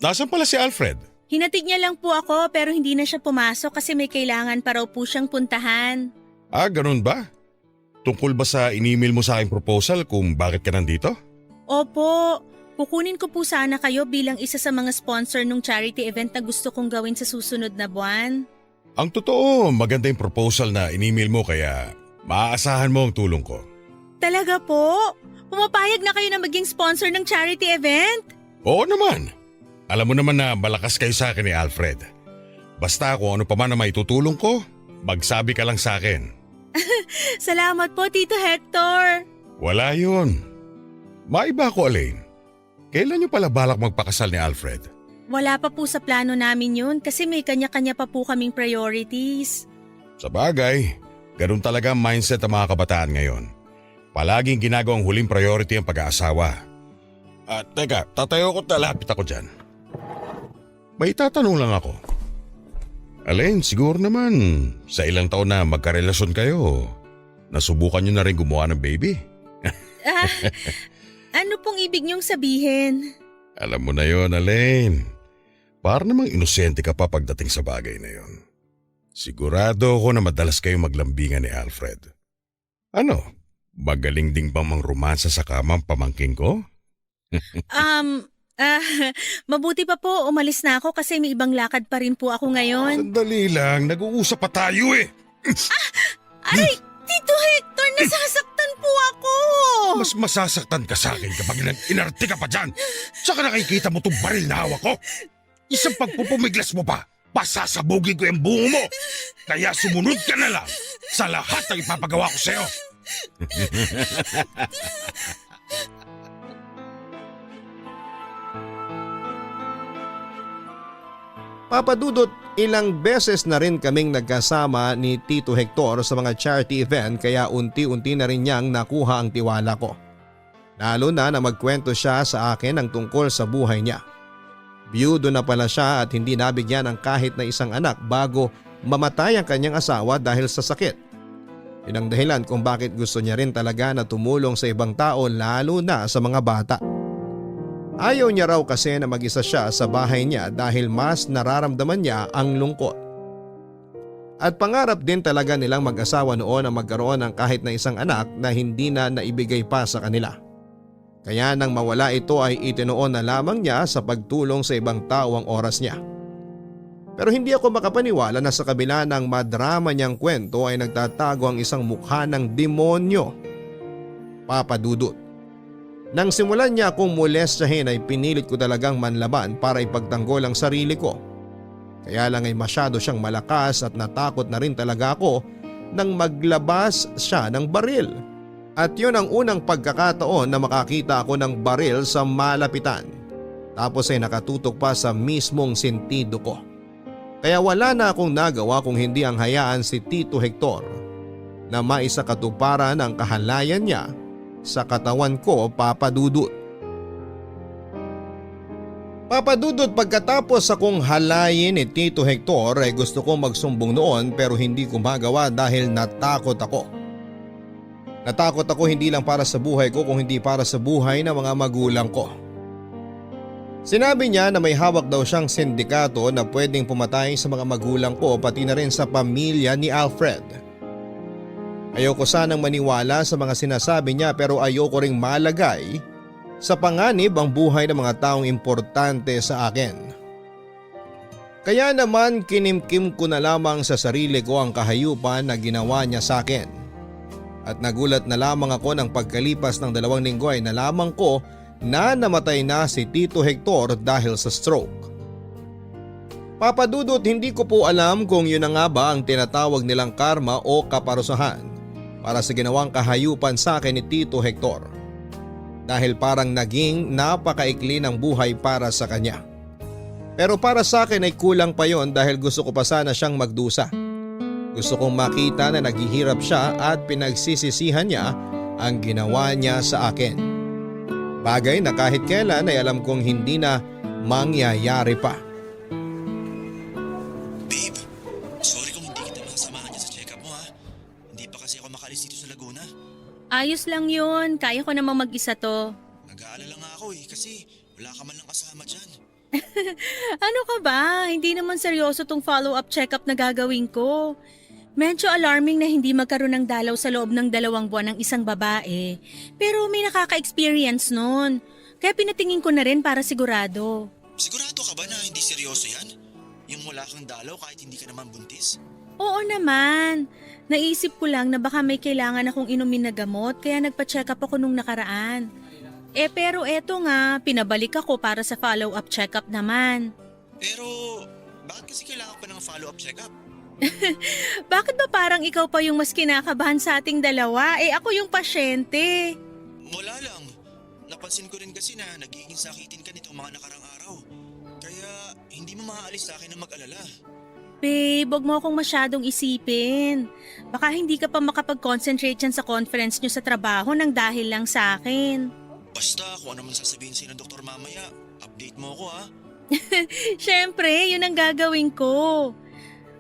Nasaan pala si Alfred? Hinatid niya lang po ako pero hindi na siya pumasok kasi may kailangan pa raw po siyang puntahan. Ah, ganun ba? Tungkol ba sa in-email mo sa aking proposal kung bakit ka nandito? Opo, kukunin ko po sana kayo bilang isa sa mga sponsor ng charity event na gusto kong gawin sa susunod na buwan. Ang totoo, maganda yung proposal na in-email mo kaya maaasahan mo ang tulong ko. Talaga po? Pumapayag na kayo na maging sponsor ng charity event? Oo naman. Alam mo naman na malakas kayo sa akin ni Alfred. Basta kung ano pa man na maitutulong ko, magsabi ka lang sa akin. Salamat po, Tito Hector. Wala yun. Maiba ko, Elaine. Kailan niyo pala balak magpakasal ni Alfred? Wala pa po sa plano namin yun kasi may kanya-kanya pa po kaming priorities. Sa bagay, ganun talaga ang mindset ng mga kabataan ngayon. Palaging ginagawang huling priority ang pag-aasawa. Teka, tatayo ko, talapit ako dyan. May tatanong lang ako. Elaine, siguro naman sa ilang taon na magkarelasyon kayo, nasubukan niyo na rin gumawa ng baby? Ano pong ibig niyong sabihin? Alam mo na yon, Elaine. Para namang inosente ka pa pagdating sa bagay na yon. Sigurado ako na madalas kayo maglambingan ni Alfred. Ano? Magaling ding bang mangromansa sa kamang pamangking ko? Mabuti pa po umalis na ako kasi may ibang lakad pa rin po ako ngayon. Sandali lang, nag-uusap pa tayo eh. Ay, Tito Hector, nasasaktan po ako. Mas masasaktan ka sa akin kapag inarte ka pa dyan. Saka nakikita mo itong baril na hawak ko. Isang pagpupumiglas mo pa, pasasabugin ko yung bungo mo. Kaya sumunod ka na lang sa lahat ng ipapagawa ko sa'yo. Papadudot, ilang beses na rin kaming nagkasama ni Tito Hector sa mga charity event kaya unti-unti na rin niyang nakuha ang tiwala ko. Lalo na magkwento siya sa akin ang tungkol sa buhay niya. Biyudo na pala siya at hindi nabigyan ng kahit na isang anak bago mamatay ang kanyang asawa dahil sa sakit. Yun ang dahilan kung bakit gusto niya rin talaga na tumulong sa ibang tao lalo na sa mga bata. Ayaw niya raw kasi na mag-isa siya sa bahay niya dahil mas nararamdaman niya ang lungkot. At pangarap din talaga nilang mag-asawa noon na magkaroon ng kahit na isang anak na hindi na naibigay pa sa kanila. Kaya nang mawala ito ay itinoon na lamang niya sa pagtulong sa ibang tao ang oras niya. Pero hindi ako makapaniwala na sa kabila ng madrama niyang kwento ay nagtatago ang isang mukha ng demonyo. Papadudot. Nang simulan niya akong molestahin ay pinilit ko talagang manlaban para ipagtanggol ang sarili ko. Kaya lang ay masyado siyang malakas at natakot na rin talaga ako nang maglabas siya ng baril. At yun ang unang pagkakataon na makakita ako ng baril sa malapitan. Tapos ay nakatutok pa sa mismong sentido ko. Kaya wala na akong nagawa kung hindi ang hayaan si Tito Hector na maisakatuparan ang kahalayan niya sa katawan ko, Papadudot. Papadudot, pagkatapos akong halayin ni Tito Hector ay gusto kong magsumbong noon pero hindi ko magawa dahil natakot ako. Natakot ako hindi lang para sa buhay ko kung hindi para sa buhay ng mga magulang ko. Sinabi niya na may hawak daw siyang sindikato na pwedeng pumatay sa mga magulang ko pati na rin sa pamilya ni Alfred. Ayoko sanang maniwala sa mga sinasabi niya pero ayoko ring malagay sa panganib ang buhay ng mga taong importante sa akin. Kaya naman kinimkim ko na lamang sa sarili ko ang kahayupan na ginawa niya sa akin. At nagulat na lamang ako ng pagkalipas ng 2 linggo ay nalaman ko na namatay na si Tito Hector dahil sa stroke. Papadudot, hindi ko po alam kung yun na nga ba ang tinatawag nilang karma o kaparusahan para sa ginawang kahayupan sa akin ni Tito Hector. Dahil parang naging napakaikli ng buhay para sa kanya. Pero para sa akin ay kulang pa yon dahil gusto ko pa sana siyang magdusa. Gusto kong makita na naghihirap siya at pinagsisisihan niya ang ginawa niya sa akin. Bagay na kahit kailan ay alam kong hindi na mangyayari pa. Babe, sorry kung hindi kita makasamahan niya sa check-up mo ha. Hindi pa kasi ako makalis dito sa Laguna. Ayos lang yun. Kaya ko namang mag-isa to. Nag-aalala nga ako kasi wala ka man lang kasama dyan. Ano ka ba? Hindi naman seryoso tong follow-up check-up na gagawin ko. Medyo alarming na hindi magkaroon ng dalaw sa loob ng 2 buwan ng isang babae. Pero may nakaka-experience nun. Kaya pinatingin ko na rin para sigurado. Sigurado ka ba na hindi seryoso yan? Yung wala kang dalaw kahit hindi ka naman buntis? Oo naman. Naisip ko lang na baka may kailangan akong inumin na gamot kaya nagpa-check up ako nung nakaraan. Pero eto nga, pinabalik ako para sa follow-up check-up naman. Pero bakit kasi kailangan pa ng follow-up check-up? Bakit ba parang ikaw pa yung mas kinakabahan sa ating dalawa? Ako yung pasyente. Wala lang. Napansin ko rin kasi na nagiging sakitin ka nitong mga nakarang araw. Kaya hindi mo maaalis sa akin na mag-alala. Babe, huwag mo akong masyadong isipin. Baka hindi ka pa makapag-concentrate dyan sa conference nyo sa trabaho nang dahil lang sa akin. Basta kung ano man sasabihin sa'yo ng doktor mamaya, update mo ako ha. Syempre, yun ang gagawin ko.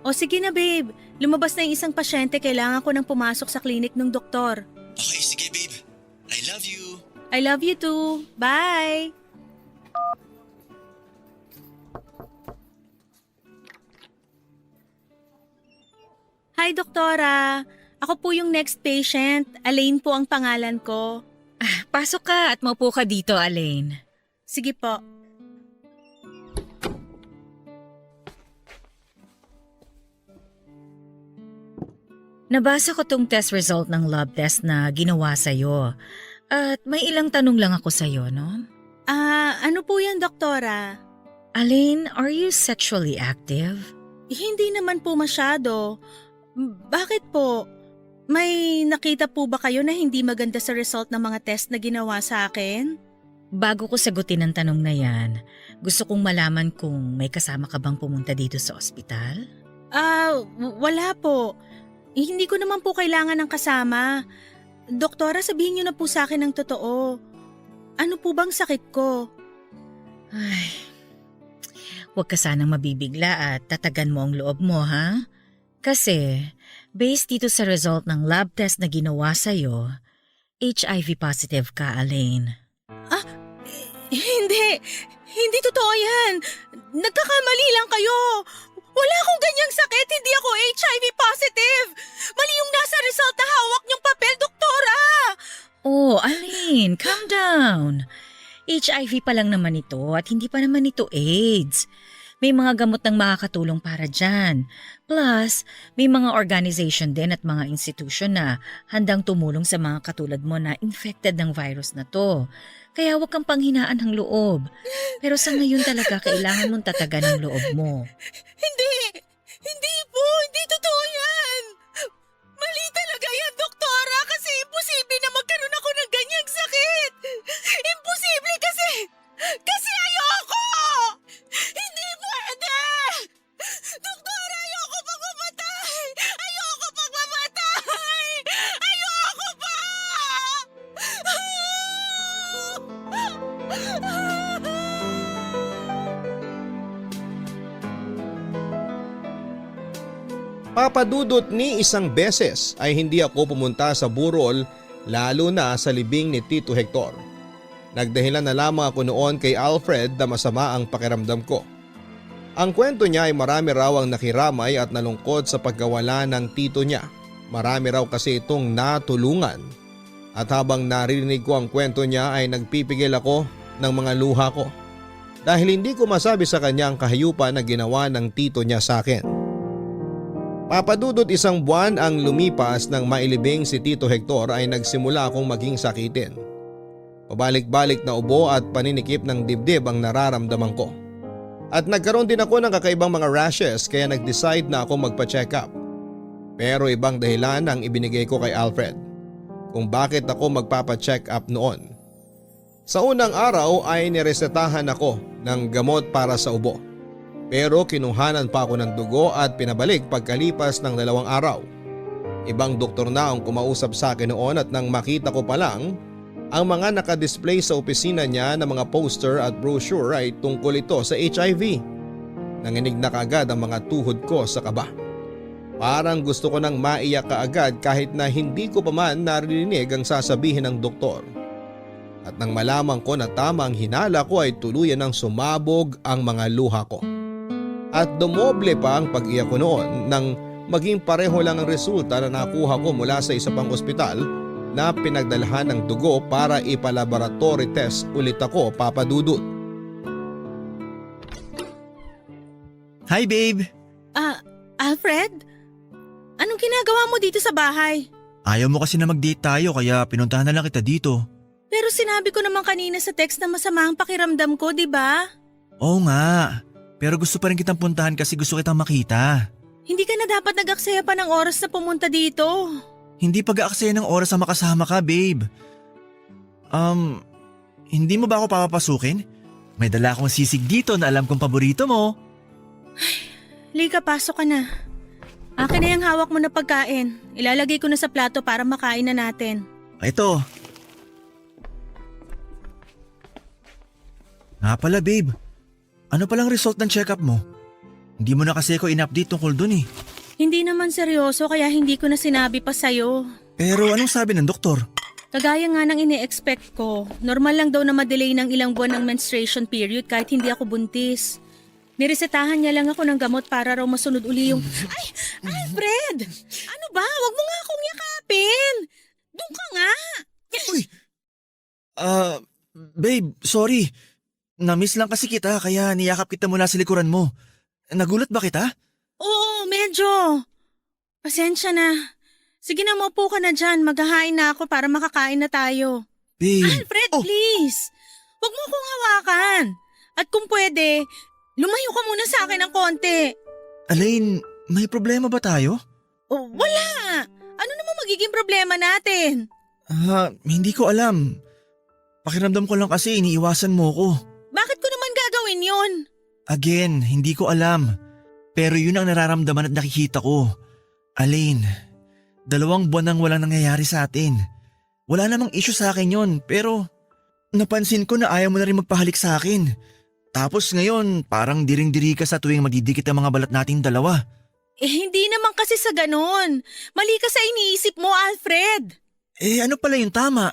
O sige na babe, lumabas na yung isang pasyente, kailangan ko nang pumasok sa klinik ng doktor. Okay, sige babe. I love you. I love you too. Bye! Hi, doktora. Ako po yung next patient. Elaine po ang pangalan ko. Pasok ka at maupo ka dito, Elaine. Sige po. Nabasa ko tong test result ng lab test na ginawa sa'yo. At may ilang tanong lang ako sa'yo, no? Ano po yan, doktora? Elaine, are you sexually active? Hindi naman po masyado. Bakit po? May nakita po ba kayo na hindi maganda sa result ng mga test na ginawa sa akin? Bago ko sagutin ang tanong na yan, gusto kong malaman kung may kasama ka bang pumunta dito sa ospital? Wala po. Hindi ko naman po kailangan ng kasama. Doktora, sabihin niyo na po sa akin ang totoo. Ano po bang sakit ko? Ay, huwag ka sanang mabibigla at tatagan mo ang loob mo, ha? Kasi, based dito sa result ng lab test na ginawa sa'yo, HIV positive ka, Elaine. Hindi totoo yan. Nagkakamali lang kayo. Wala akong ganyang sakit, hindi ako HIV positive. Mali yung nasa result na hawak niyong papel, doktora. Oh, Elaine, calm down. HIV pa lang naman ito at hindi pa naman ito AIDS. May mga gamot nang makakatulong para dyan. Plus, may mga organization din at mga institution na handang tumulong sa mga katulad mo na infected ng virus na to. Kaya huwag kang panghinaan ng loob. Pero sa ngayon talaga kailangan mong tatagan ang loob mo. Hindi po, hindi totoo yan. Mali talaga yan, doktora, kasi imposible na magkaroon ako ng ganyang sakit. Imposible kasi ayoko. Hindi pwede. Doktora, ayoko pang mamatay. Ayoko pang mamatay. Ayoko pa. Papadudot ni isang beses ay hindi ako pumunta sa burol lalo na sa libing ni Tito Hector. Nagdahilan na lamang ako noon kay Alfred na masama ang pakiramdam ko. Ang kwento niya ay marami raw ang nakiramay at nalungkot sa pagkawala ng tito niya. Marami raw kasi itong natulungan. At habang narinig ko ang kwento niya ay nagpipigil ako ng mga luha ko. Dahil hindi ko masabi sa kanya ang kahayupan na ginawa ng tito niya sa akin. Papadudot 1 buwan ang lumipas nang mailibing si Tito Hector ay nagsimula akong maging sakitin. Pabalik-balik na ubo at paninikip ng dibdib ang nararamdaman ko. At nagkaroon din ako ng kakaibang mga rashes kaya nag-decide na ako magpa-check up. Pero ibang dahilan ang ibinigay ko kay Alfred kung bakit ako magpapa-check up noon. Sa unang araw ay niresetahan ako ng gamot para sa ubo. Pero kinuhanan pa ako ng dugo at pinabalik pagkalipas ng 2 araw. Ibang doktor na ang kumausap sa akin noon at nang makita ko pa lang ang mga nakadisplay sa opisina niya na mga poster at brochure ay tungkol ito sa HIV. Nanginig na kaagad ang mga tuhod ko sa kaba. Parang gusto ko nang maiyak kaagad kahit na hindi ko pa man narinig ang sasabihin ng doktor. At nang malaman ko na tama ang hinala ko ay tuluyan ng sumabog ang mga luha ko. At dumoble pa ang pag-iyak ko noon nang maging pareho lang ang resulta na nakuha ko mula sa isa pang ospital na pinagdalhan ng dugo para ipalaboratory test ulit ako, Papa Dudut. Hi babe! Alfred? Anong ginagawa mo dito sa bahay? Ayaw mo kasi na mag-date tayo kaya pinuntahan na lang kita dito. Pero sinabi ko naman kanina sa text na masama ang pakiramdam ko, di ba? Oo nga, pero gusto pa rin kitang puntahan kasi gusto kitang makita. Hindi ka na dapat nag-aksaya pa ng oras na pumunta dito. Hindi pag-aaksaya ng oras na makasama ka, babe. Hindi mo ba ako papapasukin? May dala akong sisig dito na alam kong paborito mo. Lika, pasok ka na. Akin na yung hawak mo na pagkain. Ilalagay ko na sa plato para makain na natin. Ito. Nga pala, babe. Ano palang result ng check-up mo? Hindi mo na kasi ako in-update tungkol dun eh. Hindi naman seryoso kaya hindi ko na sinabi pa sa'yo. Pero anong sabi ng doktor? Kagaya nga ng ine-expect ko, normal lang daw na madelay ng ilang buwan ang menstruation period kahit hindi ako buntis. Niresetahan niya lang ako ng gamot para raw masunod uli yung… Ay! Alfred! Ano ba? Huwag mo nga akong yakapin! Doon ka nga! Uy! Babe, sorry. Namiss lang kasi kita kaya niyakap kita mula sa likuran mo. Nagulat ba kita? Oo, medyo. Pasensya na. Sige na, maupo ka na dyan. Maghahain na ako para makakain na tayo. Babe! Alfred, please! Huwag mo akong hawakan. At kung pwede, lumayo ka muna sa akin ng konti. Alain, may problema ba tayo? Oh, wala! Ano naman magiging problema natin? Hindi ko alam. Pakiramdam ko lang kasi iniiwasan mo ko. Bakit ko naman gagawin yun? Again, hindi ko alam. Pero yun ang nararamdaman at nakikita ko. Alain, 2 buwan nang walang nangyayari sa atin. Wala namang issue sa akin yun, pero napansin ko na ayaw mo na rin magpahalik sa akin. Tapos ngayon, parang diring-diri ka sa tuwing madidikit ang mga balat nating dalawa. Hindi naman kasi sa ganun. Mali ka sa iniisip mo, Alfred. Ano pala yung tama?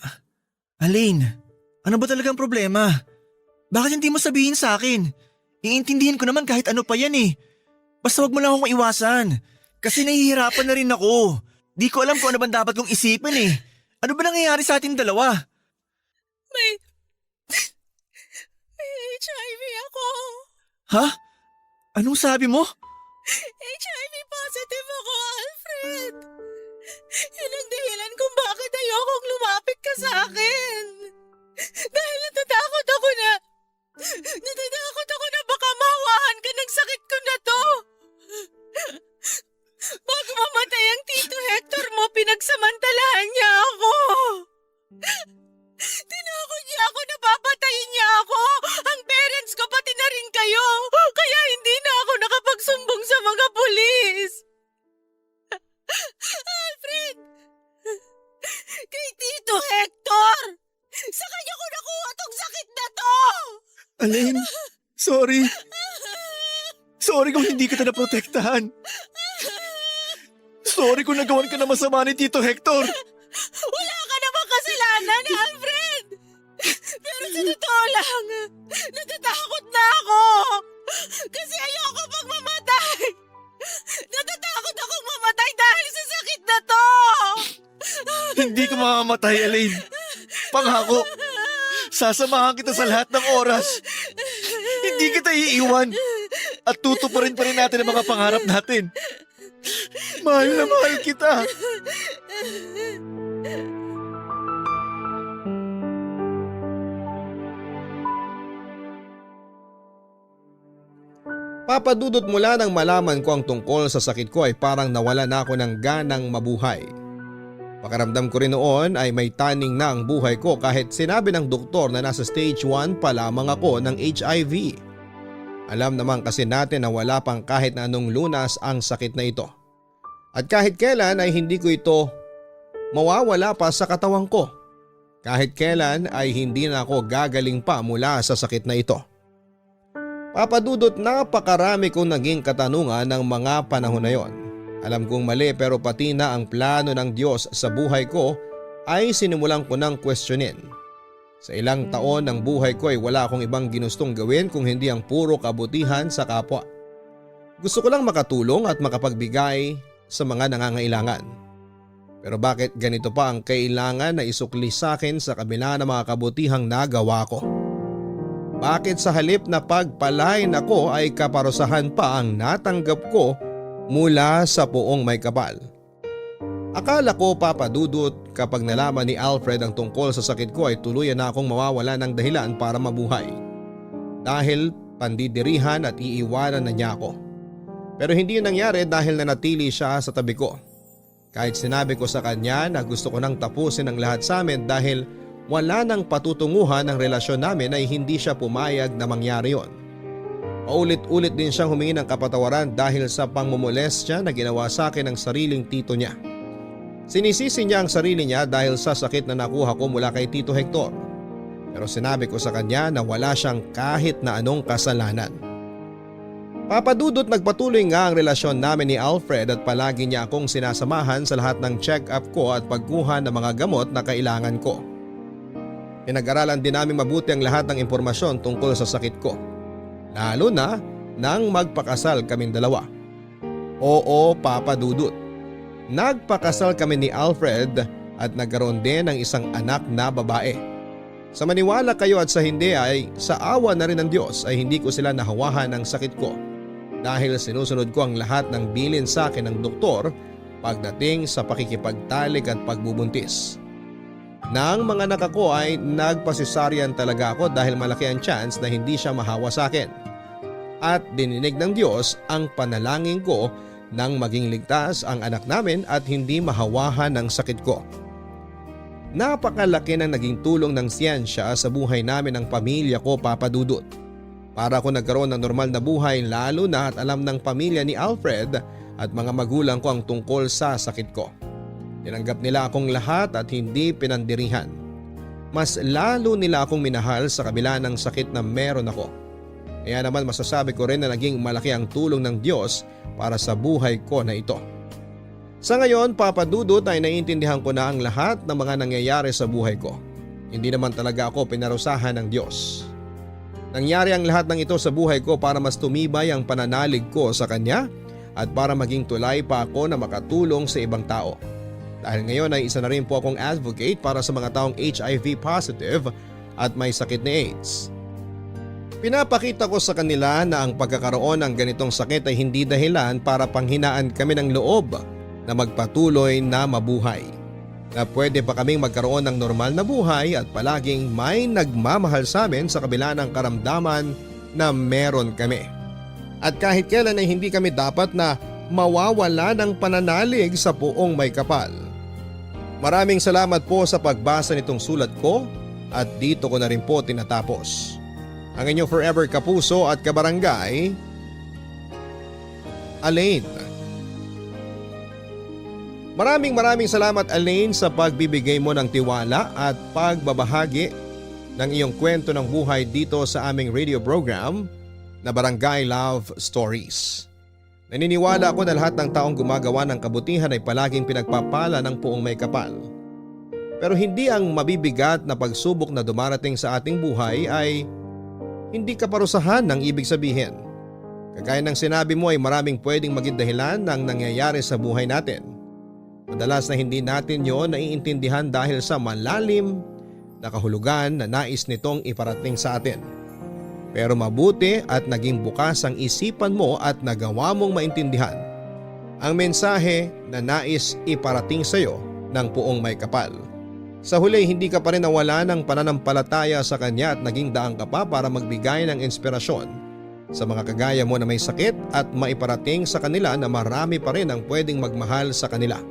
Alain, ano ba talagang problema? Bakit hindi mo sabihin sa akin? Iintindihin ko naman kahit ano pa yan eh. Basta wag mo lang akong iwasan. Kasi nahihirapan na rin ako. Di ko alam kung ano ba dapat kong isipin eh. Ano ba nangyayari sa ating dalawa? May HIV ako. Ha? Anong sabi mo? HIV positive ako, Alfred. Yun ang dahilan kung bakit ayokong lumapit ka sa akin. Dahil natatakot ako na baka mahawahan ka ng sakit ko na to. Bago mamatay ang Tito Hector mo, pinagsamantalahan niya ako. Tinakot niya ako na papatayin niya ako. Ang parents ko pati na rin kayo. Kaya hindi na ako nakapagsumbong sa mga pulis. Alfred! Kay Tito Hector! Sa kanya ko nakuha tong sakit na to! Alain, sorry. Sorry kung hindi kita naprotektahan. Sorry kung nagawan ka na masama ni Tito Hector. Wala ka namang kasalanan, Alfred! Pero sa totoo lang, natatakot na ako! Kasi ayoko pang mamatay! Natatakot akong mamatay dahil sa sakit na to! Hindi ka mamamatay, Alain. Pangako, sasamahan kita sa lahat ng oras. Hindi kita iiwan. At tutuparin pa rin natin ang mga pangarap natin. Mahal na mahal kita. Papadudot mula nang malaman ko ang tungkol sa sakit ko ay parang nawala na ako ng ganang mabuhay. Pakiramdam ko rin noon ay may taning na ang buhay ko kahit sinabi ng doktor na nasa stage 1 pa lamang ako ng HIV. Alam naman kasi natin na wala pang kahit na anong lunas ang sakit na ito. At kahit kailan ay hindi ko ito mawawala pa sa katawan ko. Kahit kailan ay hindi na ako gagaling pa mula sa sakit na ito. Papadudot, napakarami kong naging katanungan ng mga panahon na yon. Alam kong mali pero pati na ang plano ng Diyos sa buhay ko ay sinimulan ko ng questionin. Sa ilang taon ng buhay ko ay wala akong ibang ginustong gawin kung hindi ang puro kabutihan sa kapwa. Gusto ko lang makatulong at makapagbigay sa mga nangangailangan. Pero bakit ganito pa ang kailangan na isukli sa akin sa kabila ng mga kabutihang nagawa ko? Bakit sa halip na pagpalain ako ay kaparusahan pa ang natanggap ko mula sa Poong May Kapal? Akala ko, Papa Dudut, kapag nalaman ni Alfred ang tungkol sa sakit ko ay tuluyan na akong mawawala ng dahilan para mabuhay. Dahil pandidirihan at iiwanan na niya ako. Pero hindi yun nangyari dahil nanatili siya sa tabi ko. Kahit sinabi ko sa kanya na gusto ko nang tapusin ang lahat sa amin dahil wala nang patutunguhan ng relasyon namin ay hindi siya pumayag na mangyari yon. Paulit-ulit din siyang humingi ng kapatawaran dahil sa pangmumolestya na ginawa sa akin ng sariling tito niya. Sinisisi niya ang sarili niya dahil sa sakit na nakuha ko mula kay Tito Hector. Pero sinabi ko sa kanya na wala siyang kahit na anong kasalanan. Papa Dudut, nagpatuloy nga ang relasyon namin ni Alfred at palagi niya akong sinasamahan sa lahat ng check-up ko at pagkuha ng mga gamot na kailangan ko. Pinag-aralan din namin mabuti ang lahat ng impormasyon tungkol sa sakit ko. Lalo na nang magpakasal kaming dalawa. Oo, Papa Dudut. Nagpakasal kami ni Alfred at nagkaroon din ng isang anak na babae. Sa maniwala kayo at sa hindi ay sa awa na rin ng Diyos ay hindi ko sila nahawahan ng sakit ko. Dahil sinusunod ko ang lahat ng bilin sa akin ng doktor pagdating sa pakikipagtalik at pagbubuntis. Nang mga anak ko ay nagpasisaryan talaga ako dahil malaki ang chance na hindi siya mahawa sa akin. At dininig ng Diyos ang panalangin ko nang maging ligtas ang anak namin at hindi mahawahan ng sakit ko. Napakalaki ng naging tulong ng siyensya sa buhay namin ng pamilya ko, Papa Dudut. Para ako nagkaroon ng normal na buhay lalo na at alam ng pamilya ni Alfred at mga magulang ko ang tungkol sa sakit ko. Tinanggap nila akong lahat at hindi pinandirihan. Mas lalo nila akong minahal sa kabila ng sakit na meron ako. Kaya naman masasabi ko rin na naging malaki ang tulong ng Diyos para sa buhay ko na ito. Sa ngayon, Papa Dudut, ay naiintindihan ko na ang lahat ng mga nangyayari sa buhay ko. Hindi naman talaga ako pinarusahan ng Diyos. Nangyari ang lahat ng ito sa buhay ko para mas tumibay ang pananalig ko sa Kanya at para maging tulay pa ako na makatulong sa ibang tao. Dahil ngayon ay isa na rin po akong advocate para sa mga taong HIV positive at may sakit ni AIDS. Pinapakita ko sa kanila na ang pagkakaroon ng ganitong sakit ay hindi dahilan para panghinaan kami ng loob na magpatuloy na mabuhay. Na pwede pa kaming magkaroon ng normal na buhay at palaging may nagmamahal sa amin sa kabila ng karamdaman na meron kami. At kahit kailan ay hindi kami dapat na mawawala ng pananalig sa Poong May Kapal. Maraming salamat po sa pagbasa nitong sulat ko at dito ko na rin po tinatapos. Ang inyong forever kapuso at kabarangay, Alain. Maraming salamat, Alain, sa pagbibigay mo ng tiwala at pagbabahagi ng iyong kwento ng buhay dito sa aming radio program na Barangay Love Stories. Naniniwala ako na lahat ng taong gumagawa ng kabutihan ay palaging pinagpapala ng Poong May Kapal. Pero hindi ang mabibigat na pagsubok na dumarating sa ating buhay ay hindi kaparusahan ng ibig sabihin. Kagaya ng sinabi mo ay maraming pwedeng maging dahilan ng nangyayari sa buhay natin. Madalas na hindi natin yon naiintindihan dahil sa malalim na kahulugan na nais nitong iparating sa atin. Pero mabuti at naging bukas ang isipan mo at nagawa mong maintindihan ang mensahe na nais iparating sa iyo ng Poong May Kapal. Sa huli, hindi ka pa rin nawala ng pananampalataya sa Kanya at naging daan ka pa para magbigay ng inspirasyon sa mga kagaya mo na may sakit at maiparating sa kanila na marami pa rin ang pwedeng magmahal sa kanila.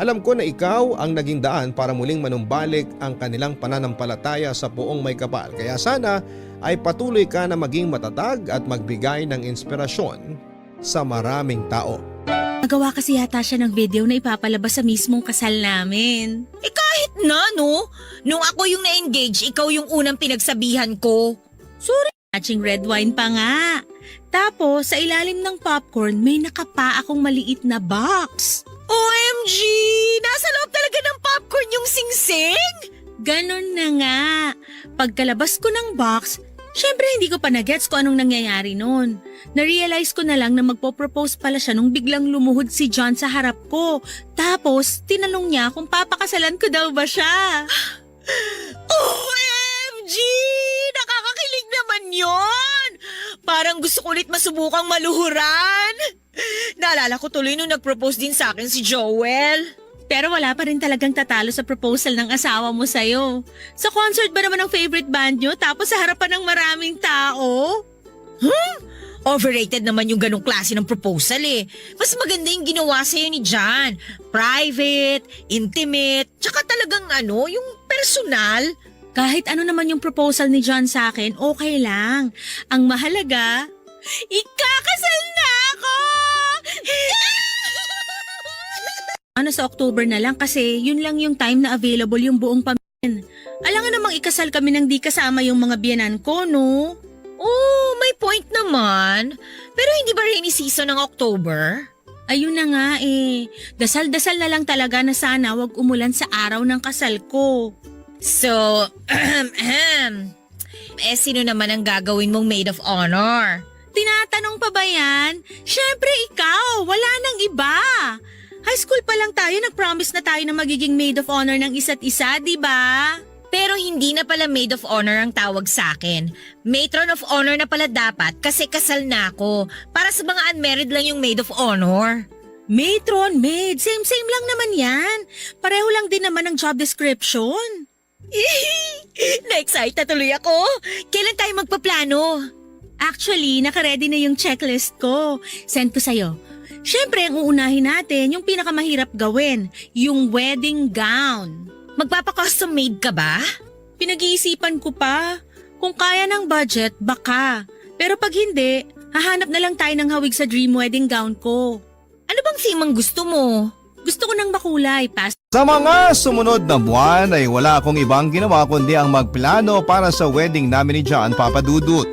Alam ko na ikaw ang naging daan para muling manumbalik ang kanilang pananampalataya sa Poong May Kapal. Kaya sana ay patuloy ka na maging matatag at magbigay ng inspirasyon sa maraming tao. Nagawa kasi yata siya ng video na ipapalabas sa mismong kasal namin. Kahit na, no? Nung ako yung na-engage, ikaw yung unang pinagsabihan ko. Matching red wine pa nga. Tapos sa ilalim ng popcorn may nakapa akong maliit na box. OMG! Nasa loob talaga ng popcorn yung singsing? Ganon na nga. Pagkalabas ko ng box, syempre hindi ko pa nagets kung anong nangyayari noon. Na-realize ko na lang na magpo-propose pala siya nung biglang lumuhod si John sa harap ko. Tapos tinanong niya kung papakasalan ko daw ba siya. OMG! Nakakakilig naman yon. Parang gusto ko ulit masubukang maluhuran. Naalala ko tuloy nung nag-propose din sa akin si Joel. Pero wala pa rin talagang tatalo sa proposal ng asawa mo sa'yo. Sa concert ba naman ang favorite band nyo tapos sa harapan ng maraming tao? Overrated naman yung ganong klase ng proposal eh. Mas maganda yung ginawa sa'yo ni John. Private, intimate, tsaka talagang yung personal. Kahit ano naman yung proposal ni John sa akin, okay lang. Ang mahalaga, ikakasal na ako! Sa October na lang kasi yun lang yung time na available yung buong pamilya. Alangan namang ikasal kami nang di kasama yung mga biyenan ko, no? Oh, may point naman. Pero hindi ba rainy season ng October? Ayun na nga eh. Dasal-dasal na lang talaga na sana wag umulan sa araw ng kasal ko. So, sino naman ang gagawin mong maid of honor? Tinatanong pa ba yan? Syempre ikaw, wala nang iba. High school pa lang tayo, nag-promise na tayo na magiging maid of honor ng isa't isa, di ba? Pero hindi na pala maid of honor ang tawag sa akin. Matron of honor na pala dapat kasi kasal na ako. Para sa mga unmarried lang yung maid of honor. Matron, maid, same-same lang naman yan. Pareho lang din naman ang job description. Na-excite na tuloy ako. Kailan tayo magpaplano? Actually, nakaready na yung checklist ko. Send ko sa'yo. Siyempre, ang uunahin natin, yung pinakamahirap gawin, yung wedding gown. Magpapa-custom made ka ba? Pinag-iisipan ko pa. Kung kaya ng budget, baka. Pero pag hindi, hahanap na lang tayo ng hawig sa dream wedding gown ko. Ano bang theme ang gusto mo? Gusto ko ng makulay, Sa mga sumunod na buwan ay wala akong ibang ginawa kundi ang magplano para sa wedding namin ni John Papadudut.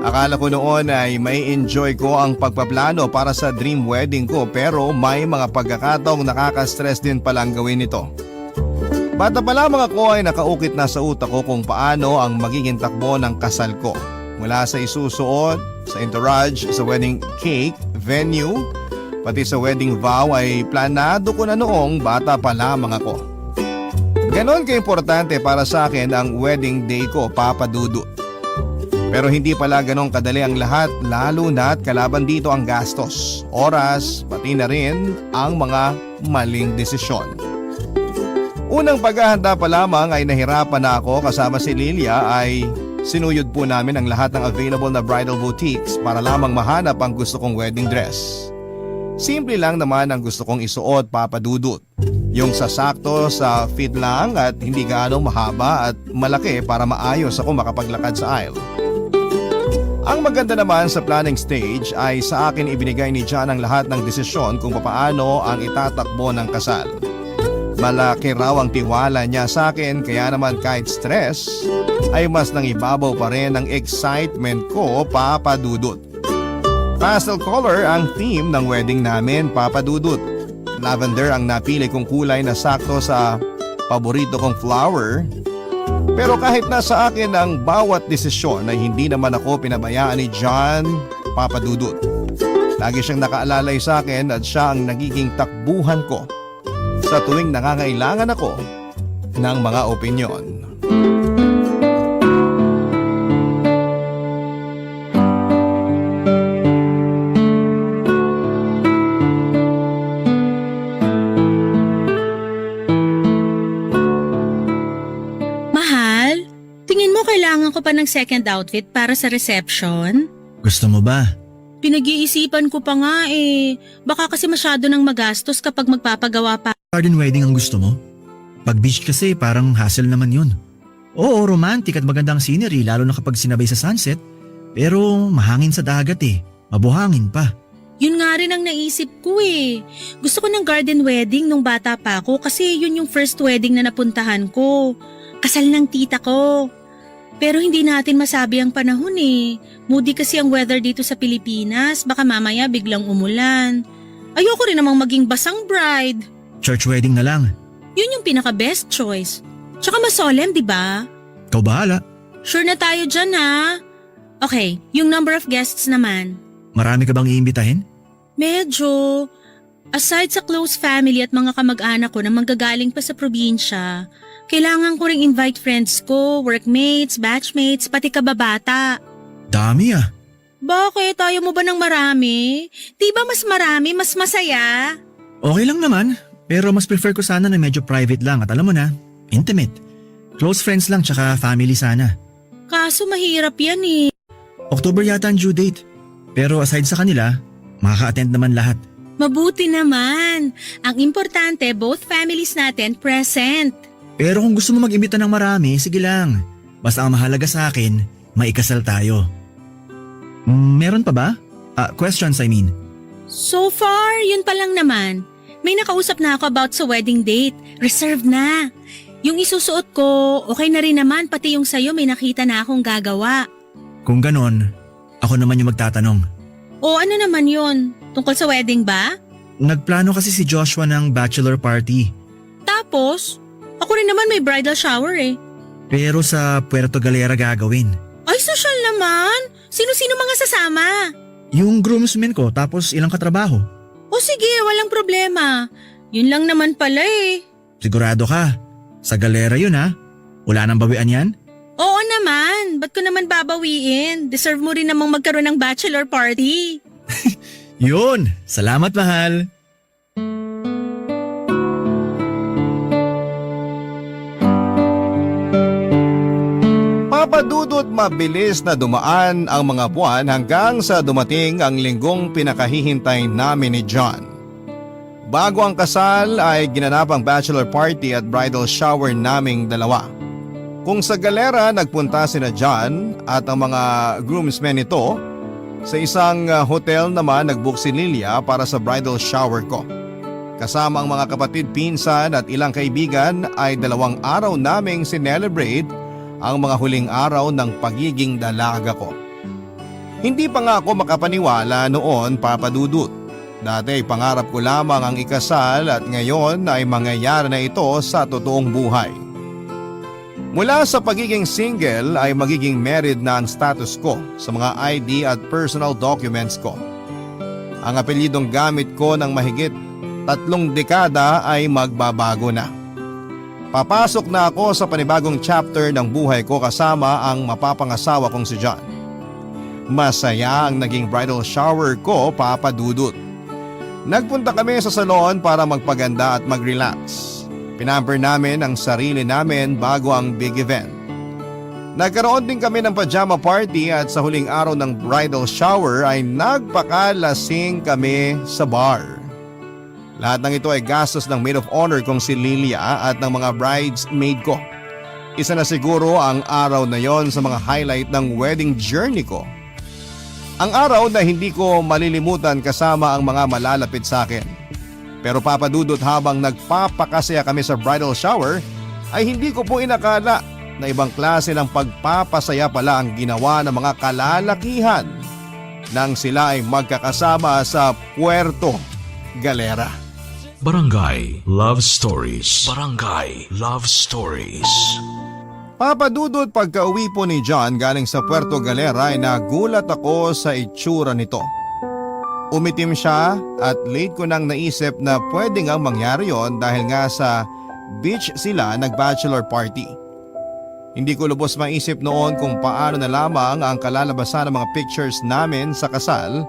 Akala ko noon ay may enjoy ko ang pagpaplano para sa dream wedding ko pero may mga pagkakataong nakaka-stress din palang gawin ito. Bata pa lamang ako ay nakaukit na sa utak ko kung paano ang magiging takbo ng kasal ko. Mula sa isusuot, sa entourage, sa wedding cake, venue, pati sa wedding vow ay planado ko na noong bata pa lamang ako. Ganon ka-importante para sa akin ang wedding day ko, Papa Dudut. Pero hindi pala ganon kadali ang lahat, lalo na't kalaban dito ang gastos, oras, pati na rin ang mga maling desisyon. Unang paghahanda pa lamang ay nahirapan na ako kasama si Lilia ay sinuyod po namin ang lahat ng available na bridal boutiques para lamang mahanap ang gusto kong wedding dress. Simple lang naman ang gusto kong isuot, Papa Dudut. Yung sasakto sa fit lang at hindi gaano mahaba at malaki para maayos ako makapaglakad sa aisle. Ang maganda naman sa planning stage ay sa akin ibinigay ni John ang lahat ng desisyon kung paano ang itatakbo ng kasal. Malaki raw ang tiwala niya sa akin kaya naman kahit stress ay mas nangibabaw pa rin ang excitement ko, Papa Dudut. Pastel color ang theme ng wedding namin, Papa Dudut. Lavender ang napili kong kulay na sakto sa paborito kong flower. Pero kahit nasa akin ang bawat desisyon ay hindi naman ako pinabayaan ni John, Papa Dudut. Lagi siyang nakaalalay sa akin at siya ang nagiging takbuhan ko sa tuwing nangangailangan ako ng mga opinyon. Mahal, tingin mo kailangan ko pa ng second outfit para sa reception? Gusto mo ba? Pinag-iisipan ko pa nga eh. Baka kasi masyado nang magastos kapag magpapagawa pa. Garden wedding ang gusto mo? Pag beach kasi parang hassle naman yun. Oo, romantic at magandang scenery lalo na kapag sinabay sa sunset. Pero mahangin sa dagat eh. Mabuhangin pa. Yun nga rin ang naisip ko eh. Gusto ko ng garden wedding nung bata pa ako kasi yun yung first wedding na napuntahan ko. Kasal ng tita ko. Pero hindi natin masabi ang panahon eh. Moody kasi ang weather dito sa Pilipinas. Baka mamaya biglang umulan. Ayoko rin namang maging basang bride. Church wedding na lang. Yun yung pinaka-best choice. Tsaka mas solemn, di ba? Ikaw bahala. Sure na tayo dyan ha? Okay, yung number of guests naman. Marami ka bang iimbitahin? Medyo. Aside sa close family at mga kamag-anak ko na manggagaling pa sa probinsya, kailangan ko ring invite friends ko, workmates, batchmates, pati kababata. Dami ah. Bakit? Ayaw mo ba ng marami? Di ba mas marami, mas masaya? Okay lang naman. Pero mas prefer ko sana na medyo private lang at alam mo na, intimate. Close friends lang tsaka family sana. Kaso mahirap yan eh. October yata ang due date. Pero aside sa kanila, makaka-attend naman lahat. Mabuti naman. Ang importante, both families natin present. Pero kung gusto mo mag-imbita ng marami, sige lang. Basta ang mahalaga sa akin, maikasal tayo. Meron pa ba? Questions I mean. So far, yun pa lang naman. May nakausap na ako about sa wedding date. Reserved na. Yung isusuot ko, okay na rin naman. Pati yung sayo may nakita na akong gagawa. Kung ganon, ako naman yung magtatanong. O ano naman yun? Tungkol sa wedding ba? Nagplano kasi si Joshua ng bachelor party. Tapos, ako rin naman may bridal shower eh. Pero sa Puerto Galera gagawin. Ay, social naman. Sino-sino mga sasama? Yung groomsmen ko tapos ilang katrabaho. O sige, walang problema. Yun lang naman pala eh. Sigurado ka? Sa Galera yun ha? Wala nang bawian yan? Oo naman. Ba't ko naman babawiin? Deserve mo rin namang magkaroon ng bachelor party. Yun! Salamat mahal! Papadudot mabilis na dumaan ang mga buwan hanggang sa dumating ang linggong pinakahihintay namin ni John. Bago ang kasal ay ginanap ang bachelor party at bridal shower naming dalawa. Kung sa Galera nagpunta sina John at ang mga groomsmen nito, sa isang hotel naman nagbook si Lilia para sa bridal shower ko. Kasama ang mga kapatid, pinsan at ilang kaibigan ay 2 araw naming sinelebrate ang mga huling araw ng pagiging dalaga ko. Hindi pa nga ako makapaniwala noon, Papa Dudut. Dati ay pangarap ko lamang ang ikasal at ngayon ay mangyayari na ito sa totoong buhay. Mula sa pagiging single ay magiging married na ang status ko sa mga ID at personal documents ko. Ang apelyidong gamit ko ng mahigit 3 dekada ay magbabago na. Papasok na ako sa panibagong chapter ng buhay ko kasama ang mapapangasawa kong si John. Masaya ang naging bridal shower ko, Papa Dudut. Nagpunta kami sa salon para magpaganda at mag-relax. Pinamper namin ang sarili namin bago ang big event. Nagkaroon din kami ng pajama party at sa huling araw ng bridal shower ay nagpakalasing kami sa bar. Lahat ng ito ay gastos ng maid of honor kong si Lilia at ng mga bridesmaid ko. Isa na siguro ang araw na yon sa mga highlight ng wedding journey ko. Ang araw na hindi ko malilimutan kasama ang mga malalapit sa akin. Pero Papa Dudut, habang nagpapakasaya kami sa bridal shower ay hindi ko po inakala na ibang klase ng pagpapasaya pala ang ginawa ng mga kalalakihan nang sila ay magkakasama sa Puerto Galera. Barangay Love Stories. Barangay Love Stories. Papa Dudut, pagka-uwi po ni John galing sa Puerto Galera ay nagulat ako sa itsura nito. Umitim siya at late ko nang naisip na pwede ngang mangyari yon dahil nga sa beach sila nag-bachelor party. Hindi ko lubos maisip noon kung paano na lamang ang kalalabasan ng mga pictures namin sa kasal,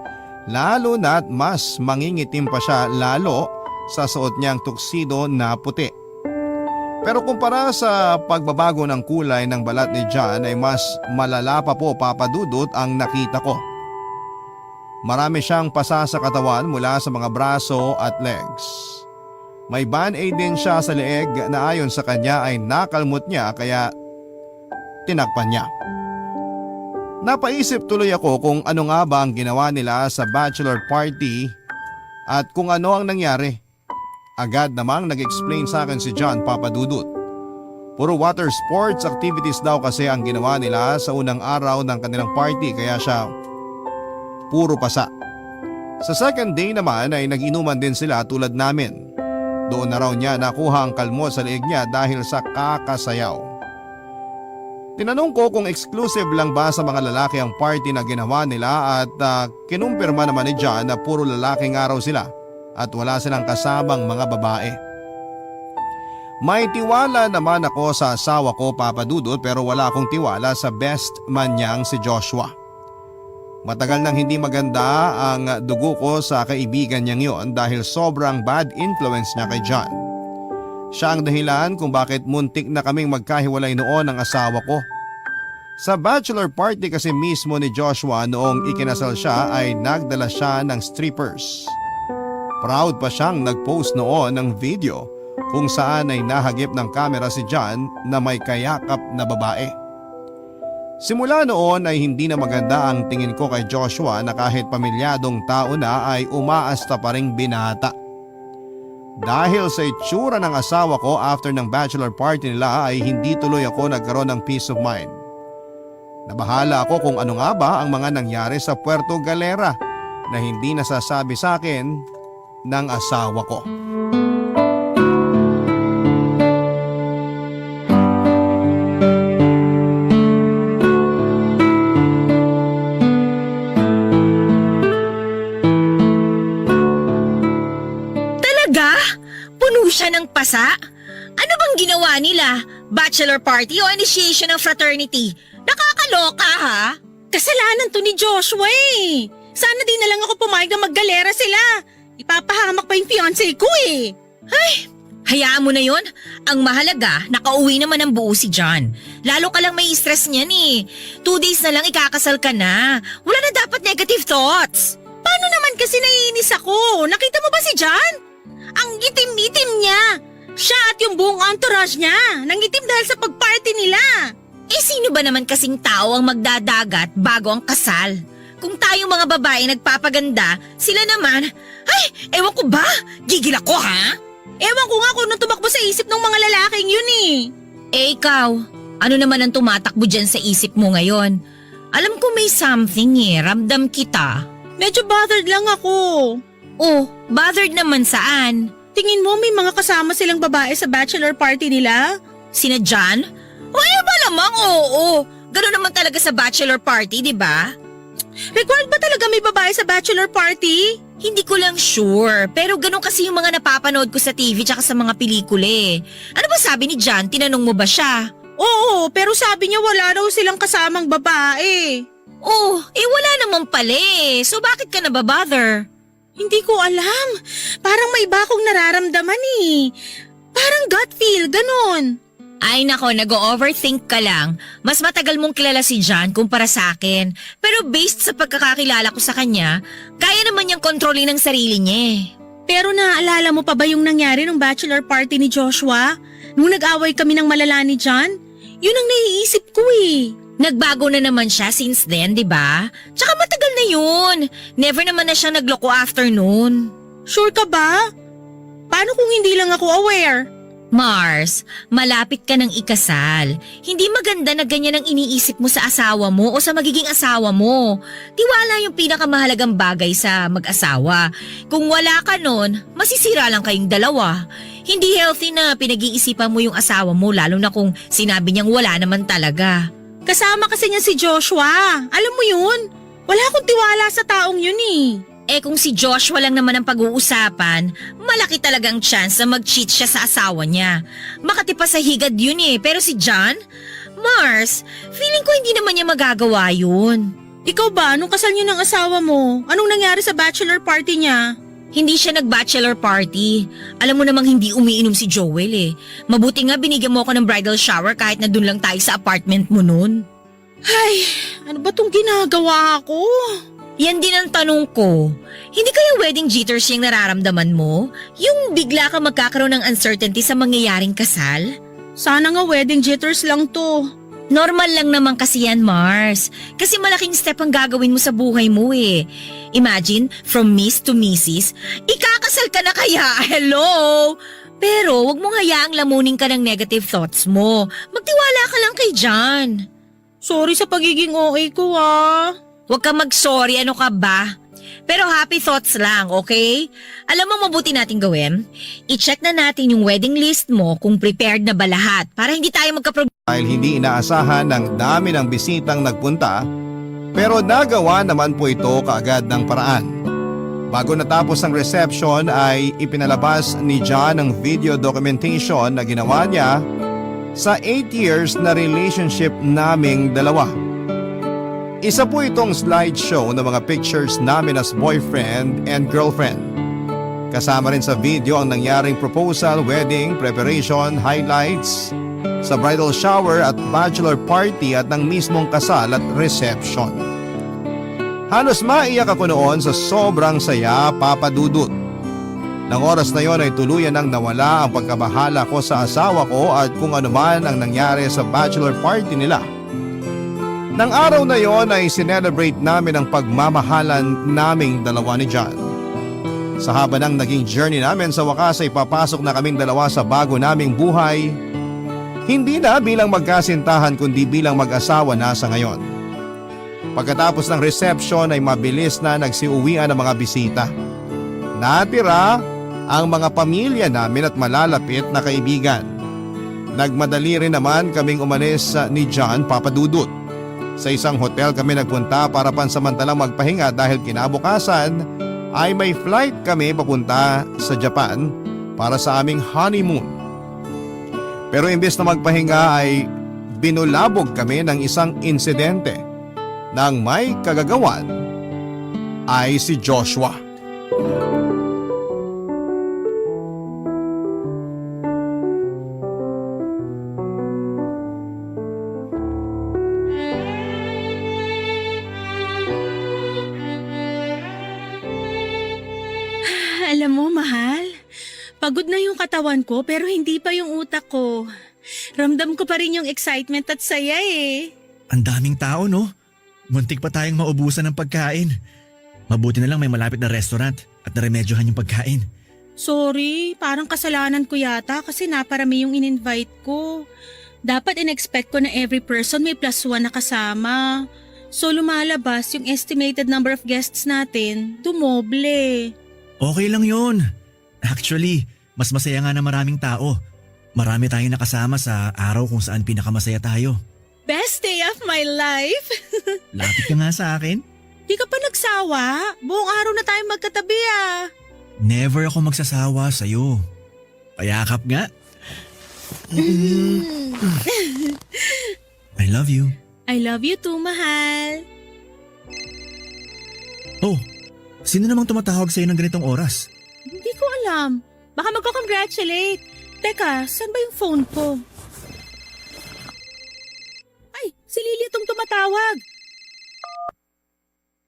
lalo na't mas mangingitim pa siya lalo sa suot niyang tuxedo na puti. Pero kumpara sa pagbabago ng kulay ng balat ni John ay mas malala pa po, Papa Dudut, ang nakita ko. Marami siyang pasa sa katawan mula sa mga braso at legs. May band-aid din siya sa leeg na ayon sa kanya ay nakalmot niya kaya tinakpan niya. Napaisip tuloy ako kung ano nga ba ang ginawa nila sa bachelor party at kung ano ang nangyari. Agad namang nag-explain sa akin si John, Papa Dudut. Puro water sports activities daw kasi ang ginawa nila sa unang araw ng kanilang party kaya siya puro pasa. Sa second day naman ay nag-inuman din sila tulad namin. Doon na raw niya nakuha ang kalmo sa leeg niya dahil sa kakasayaw. Tinanong ko kung exclusive lang ba sa mga lalaki ang party na ginawa nila at kinumpirma naman ni John na puro lalaking araw sila at wala silang kasamang mga babae. May tiwala naman ako sa asawa ko, Papa Dudut, pero wala akong tiwala sa best man niyang si Joshua. Matagal nang hindi maganda ang dugo ko sa kaibigan niyang yon dahil sobrang bad influence niya kay John. Siya ang dahilan kung bakit muntik na kaming magkahiwalay noon ang asawa ko. Sa bachelor party kasi mismo ni Joshua noong ikinasal siya ay nagdala siya ng strippers. Proud pa siyang nag-post noon ng video kung saan ay nahagip ng kamera si John na may kayakap na babae. Simula noon ay hindi na maganda ang tingin ko kay Joshua na kahit pamilyadong tao na ay umaasta pa ring binata. Dahil sa itsura ng asawa ko after ng bachelor party nila ay hindi tuloy ako nagkaroon ng peace of mind. Nabahala ako kung ano nga ba ang mga nangyari sa Puerto Galera na hindi nasasabi sa akin ng asawa ko. Siya ng pasa? Ano bang ginawa nila? Bachelor party o initiation ng fraternity? Nakakaloka ha? Kasalanan to ni Joshua eh. Sana di na lang ako pumayag na maggalera sila. Ipapahamak pa yung fiancé ko eh. Hayaan mo na yon. Ang mahalaga, nakauwi naman ng buo si John. Lalo ka lang may stress niyan eh. 2 days na lang ikakasal ka na. Wala na dapat negative thoughts. Paano naman kasi naiinis ako? Nakita mo ba si John? Ang itim-itim niya. Siya at yung buong entourage niya. Nangitim dahil sa pagparty nila. Eh sino ba naman kasing tao ang magdadagat bago ang kasal? Kung tayong mga babae nagpapaganda, sila naman, ewan ko ba? Gigil ako ha? Ewan ko nga kung anong tumakbo sa isip ng mga lalaking yun eh. Eh ikaw, ano naman ang tumatakbo dyan sa isip mo ngayon? Alam ko may something ramdam kita. Medyo bothered lang ako. Oh, bothered naman saan? Tingin mo may mga kasama silang babae sa bachelor party nila? Sina John? Ba namang oo. Gano'n naman talaga sa bachelor party, di ba? Required ba talaga may babae sa bachelor party? Hindi ko lang sure, pero gano'n kasi yung mga napapanood ko sa TV tsaka sa mga pelikula eh. Ano ba sabi ni John? Tinanong mo ba siya? Oo, pero sabi niya wala raw silang kasamang babae. Oh, wala naman pala eh. So bakit ka nababother? Hindi ko alam. Parang may iba akong nararamdaman eh. Parang gut feel, ganun. Ay nako, nag-overthink ka lang. Mas matagal mong kilala si John kumpara sa akin. Pero based sa pagkakakilala ko sa kanya, kaya naman niyang kontrolin ang sarili niya eh. Pero naaalala mo pa ba yung nangyari nung bachelor party ni Joshua? Nung nag-away kami ng malala ni John? Yun ang naiisip ko eh. Nagbago na naman siya since then, di ba? Tsaka matagal na yun. Never naman na siya nagloko after noon. Sure ka ba? Paano kung hindi lang ako aware? Mars, malapit ka ng ikasal. Hindi maganda na ganyan ang iniisip mo sa asawa mo o sa magiging asawa mo. Tiwala yung pinakamahalagang bagay sa mag-asawa. Kung wala ka nun, masisira lang kayong dalawa. Hindi healthy na pinag-iisipan mo yung asawa mo lalo na kung sinabi niyang wala naman talaga. Kasama kasi niya si Joshua. Alam mo yun? Wala akong tiwala sa taong yun eh. Eh kung si Joshua lang naman ang pag-uusapan, malaki talagang chance na mag-cheat siya sa asawa niya. Makati pa sa higad yun eh, pero si John? Mars, feeling ko hindi naman niya magagawa yun. Ikaw ba, nung kasal niyo ng asawa mo, anong nangyari sa bachelor party niya? Hindi siya nag-bachelor party. Alam mo namang hindi umiinom si Joel eh. Mabuti nga binigyan mo ako ng bridal shower kahit na dun lang tayo sa apartment mo nun. Ay, ano ba tong ginagawa ko? Yan din ang tanong ko. Hindi kaya wedding jitters yung nararamdaman mo? Yung bigla ka magkakaroon ng uncertainty sa mangyayaring kasal? Sana nga wedding jitters lang to. Normal lang naman kasi yan, Mars. Kasi malaking step ang gagawin mo sa buhay mo eh. Imagine, from Miss to Mrs., ikakasal ka na kaya? Hello? Pero wag mong hayaang lamunin ka ng negative thoughts mo. Magtiwala ka lang kay John. Sorry sa pagiging OA ko Huwag ka mag-sorry, ano ka ba? Pero happy thoughts lang, okay? Alam mo mabuti nating gawin? I-check na natin yung wedding list mo kung prepared na ba lahat para hindi tayo magka-problema. Dahil hindi inaasahan ng dami ng bisitang nagpunta, pero nagawa naman po ito kaagad ng paraan. Bago natapos ang reception ay ipinalabas ni John ang video documentation na ginawa niya sa 8 years na relationship naming dalawa. Isa po itong slideshow ng mga pictures namin as boyfriend and girlfriend. Kasama rin sa video ang nangyaring proposal, wedding, preparation, highlights, sa bridal shower at bachelor party at ng mismong kasal at reception. Halos maiyak ako noon sa sobrang saya, Papa Dudut. Nang oras na yon ay tuluyan nang nawala ang pagkabahala ko sa asawa ko at kung ano man ang nangyari sa bachelor party nila. Nang araw na yon ay sinelebrate namin ang pagmamahalan naming dalawa ni John. Sa haba ng naging journey namin sa wakas ay papasok na kaming dalawa sa bago naming buhay. Hindi na bilang magkasintahan kundi bilang mag-asawa na sa ngayon. Pagkatapos ng reception ay mabilis na nagsiuwian ang mga bisita. Natira ang mga pamilya namin at malalapit na kaibigan. Nagmadali rin naman kaming umalis ni John, Papa Dudut. Sa isang hotel kami nagpunta para pansamantalang magpahinga dahil kinabukasan ay may flight kami papunta sa Japan para sa aming honeymoon. Pero imbes na magpahinga ay binulabog kami ng isang insidente nang may kagagawan ay si Joshua. Alam mo, mahal, pagod na yung katawan ko pero hindi pa yung utak ko. Ramdam ko pa rin yung excitement at saya Ang daming tao, no? Muntik pa tayong maubusan ng pagkain. Mabuti na lang may malapit na restaurant at naremedyohan yung pagkain. Sorry, parang kasalanan ko yata kasi naparami yung in-invite ko. Dapat in-expect ko na every person may +1 na kasama. So lumalabas yung estimated number of guests natin, dumoble. Okay lang yun. Actually, mas masaya nga na maraming tao. Marami tayong nakasama sa araw kung saan pinakamasaya tayo. Best day of my life! Lapit ka nga sa akin. Di ka pa nagsawa? Buong araw na tayo magkatabi Never ako magsasawa sa'yo. Payakap nga. I love you. I love you too, mahal. Oh, sino namang tumatawag sa'yo ng ganitong oras? Hindi ko alam. Baka magko-congratulate. Teka, saan ba yung phone ko? Ay, si Lily itong tumatawag.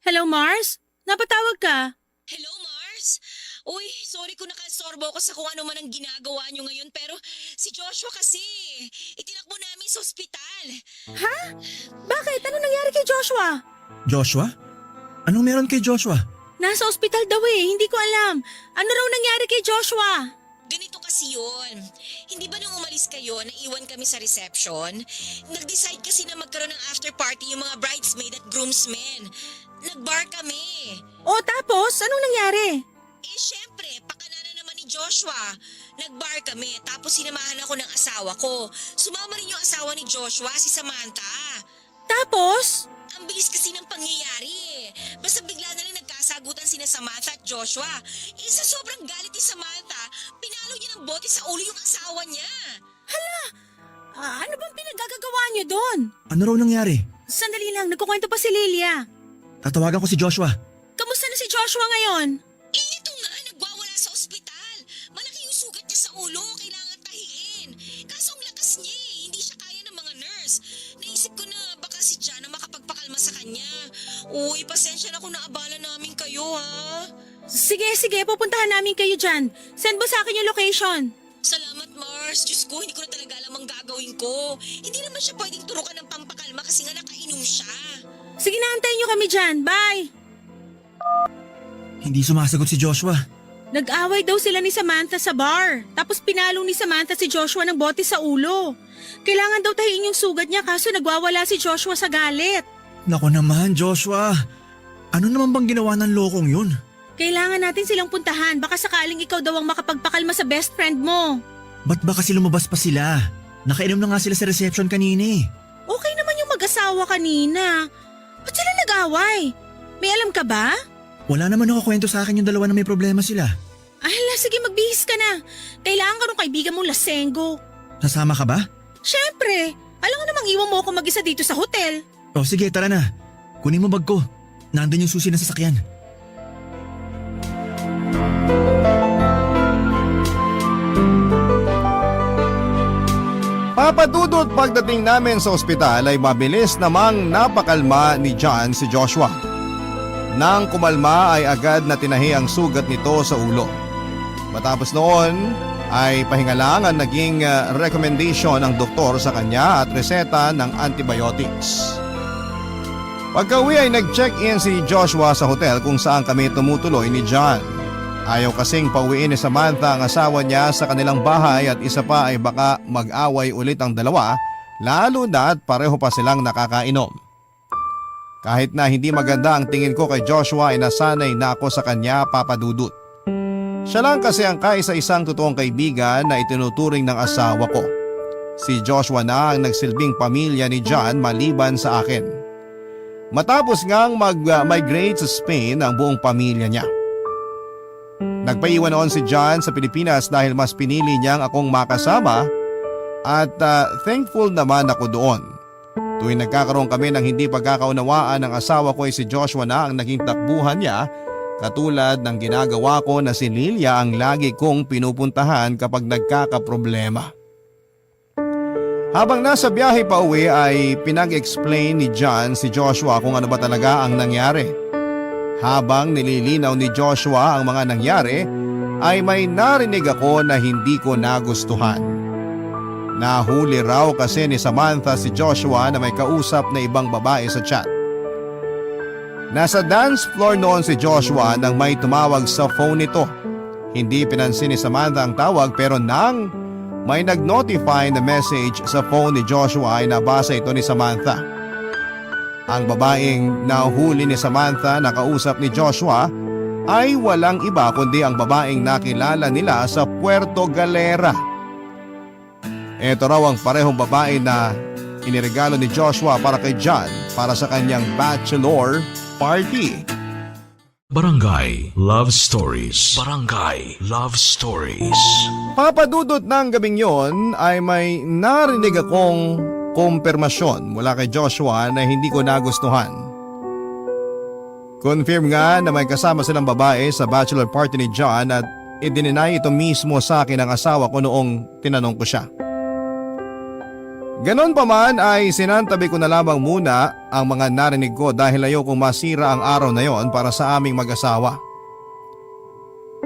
Hello, Mars? Napatawag ka? Hello, Mars? Uy, sorry kung nakasorbo ako sa kung ano man ang ginagawa nyo ngayon pero si Joshua kasi, itinakbo namin sa ospital. Ha? Bakit? Ano nangyari kay Joshua? Joshua? Anong meron kay Joshua? Nasa ospital daw hindi ko alam. Ano raw nangyari kay Joshua? Ganito kasi yun. Hindi ba nung umalis kayo, naiwan kami sa reception? Nag-decide kasi na magkaroon ng after party yung mga bridesmaid at groomsmen. Nag-bar kami. O tapos, anong nangyari? Eh syempre, pakana naman ni Joshua. Nag-bar kami, tapos sinamahan ako ng asawa ko. Sumama rin yung asawa ni Joshua, si Samantha. Tapos? Ang bilis kasi ng pangyayari Basta bigla na lang nagkasagutan sina Samantha at Joshua. Sa sobrang galit ni Samantha, pinalo niya ng bote sa ulo yung asawa niya. Ano bang pinagagagawa niyo doon? Ano raw nangyari? Sandali lang, nagkukwento pa si Lilia. Tatawagan ko si Joshua. Kamusta na si Joshua ngayon? Ito nga, nagwawala sa ospital. Malaki yung sugat niya sa ulo, kailangan tahiin. Kaso ang lakas niya hindi siya kaya ng mga nurse. Naisip ko na baka si Jana makapagpakalma sa kanya. Uy, pasensya na kung naabala namin kayo ha. Sige, pupuntahan namin kayo dyan. Send mo sa akin yung location. Salamat Mars, Diyos ko, hindi ko na talaga alam ang gagawin ko. Hindi naman siya pwedeng turukan ng pampakalma kasi nga nakainom siya. Sige na, antayin nyo kami dyan. Bye! Hindi sumasagot si Joshua. Nag-away daw sila ni Samantha sa bar. Tapos pinalong ni Samantha si Joshua ng bote sa ulo. Kailangan daw tahiin yung sugat niya kaso nagwawala si Joshua sa galit. Nako naman, Joshua. Ano naman bang ginawa ng lokong yun? Kailangan natin silang puntahan. Baka sakaling ikaw daw ang makapagpakalma sa best friend mo. Ba't ba kasi lumabas pa sila? Nakainom na nga sila sa reception kanina eh. Okay naman yung mag-asawa kanina. Ba't sila nag-away? May alam ka ba? Wala naman nakakwento sa akin yung dalawa na may problema sila. Hala, sige magbihis ka na. Kailangan ka nung kaibigan mong lasenggo. Sasama ka ba? Siyempre, alam nga namang iwan mo ako mag-isa dito sa hotel. O sige, tara na. Kunin mo bag ko. Nandun yung susi ng sasakyan. Papadudot pagdating namin sa ospital ay mabilis namang napakalma ni John si Joshua. Nang kumalma ay agad na tinahi ang sugat nito sa ulo. Matapos noon ay pahinga lang ang naging recommendation ng doktor sa kanya at reseta ng antibiotics. Pagka-uwi ay nag-check-in si Joshua sa hotel kung saan kami tumutuloy ni John. Ayaw kasing pauwiin ni Samantha ang asawa niya sa kanilang bahay at isa pa ay baka mag-away ulit ang dalawa lalo na at pareho pa silang nakakainom. Kahit na hindi maganda ang tingin ko kay Joshua ay nasanay na ako sa kanya, Papa Dudut. Siya lang kasi ang kaisa-isang totoong kaibigan na itinuturing ng asawa ko. Si Joshua na ang nagsilbing pamilya ni John maliban sa akin. Matapos ngang mag-migrate sa Spain ang buong pamilya niya. Nagpaiwan noon si John sa Pilipinas dahil mas pinili niyang akong makasama at thankful naman ako doon. Tuwing nagkakaroon kami ng hindi pagkakaunawaan ng asawa ko ay si Joshua na ang naging takbuhan niya katulad ng ginagawa ko na si Lilia ang lagi kong pinupuntahan kapag nagkakaproblema. Habang nasa biyahe pa uwi ay pinag-explain ni John si Joshua kung ano ba talaga ang nangyari. Habang nililinaw ni Joshua ang mga nangyari ay may narinig ako na hindi ko nagustuhan. Nahuli raw kasi ni Samantha si Joshua na may kausap na ibang babae sa chat. Nasa dance floor noon si Joshua nang may tumawag sa phone nito. Hindi pinansin ni Samantha ang tawag pero nang may nag-notify na message sa phone ni Joshua ay nabasa ito ni Samantha. Ang babaeng nahuli ni Samantha na kausap ni Joshua ay walang iba kundi ang babaeng nakilala nila sa Puerto Galera. Ito raw ang parehong babae na iniregalo ni Joshua para kay John para sa kanyang bachelor party. Barangay Love Stories. Barangay Love Stories. Papadudot ng gabing yon ay may narinig akong kumpirmasyon mula kay Joshua na hindi ko nagustuhan. Confirm nga na may kasama silang babae sa bachelor party ni John at idininay ito mismo sa akin ng asawa ko noong tinanong ko siya. Ganon pa man ay sinantabi ko na lamang muna ang mga narinig ko dahil ayokong masira ang araw na yon para sa aming mag-asawa.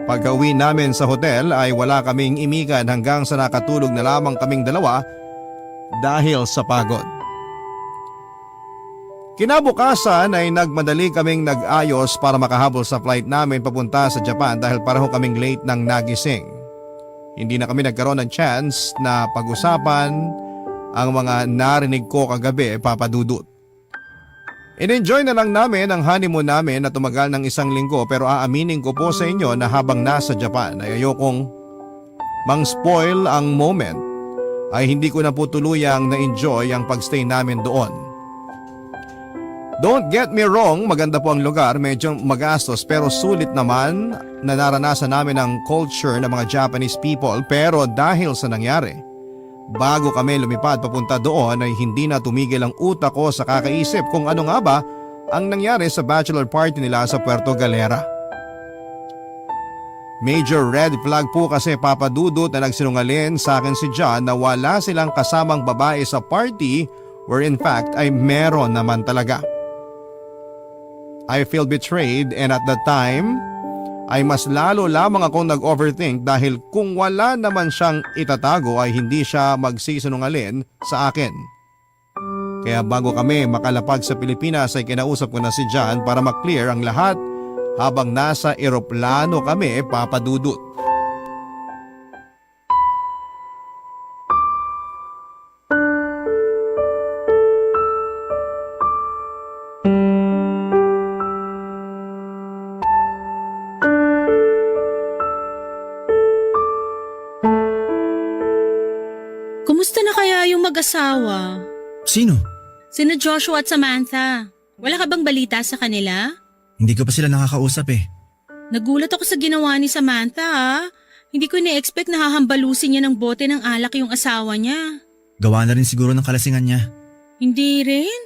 Pagka-uwi namin sa hotel ay wala kaming imikan hanggang sa nakatulog na lamang kaming dalawa dahil sa pagod. Kinabukasan ay nagmadali kaming nag-ayos para makahabol sa flight namin papunta sa Japan dahil pareho kaming late nang nagising. Hindi na kami nagkaroon ng chance na pag-usapan ang mga narinig ko kagabi, Papa Dudut. In-enjoy na lang namin ang honeymoon namin na tumagal ng 1 linggo pero aaminin ko po sa inyo na habang nasa Japan ay ayokong mang-spoil ang moment ay hindi ko na po tuluyang na-enjoy ang pagstay namin doon. Don't get me wrong, maganda po ang lugar, medyo magastos pero sulit naman na naranasan namin ang culture ng mga Japanese people pero dahil sa nangyari, bago kami lumipad papunta doon ay hindi na tumigil ang utak ko sa kakaisip kung ano nga ba ang nangyari sa bachelor party nila sa Puerto Galera. Major red flag po kasi, Papa Dudut, na nagsinungaling sa akin si John na wala silang kasamang babae sa party where in fact ay meron naman talaga. I feel betrayed and at that time ay mas lalo lamang akong nag-overthink dahil kung wala naman siyang itatago ay hindi siya magsisinungaling sa akin. Kaya bago kami makalapag sa Pilipinas ay kinausap ko na si John para maklear ang lahat habang nasa eroplano kami, Papa Dudut. Kumusta na kaya yung mag-asawa? Sino? Sina Joshua at Samantha. Wala ka bang balita sa kanila? Hindi ko pa sila nakakausap eh. Nagulat ako sa ginawa ni Samantha ha. Hindi ko ni-expect na hahambalusin niya ng bote ng alak yung asawa niya. Gawa na rin siguro ng kalasingan niya. Hindi rin.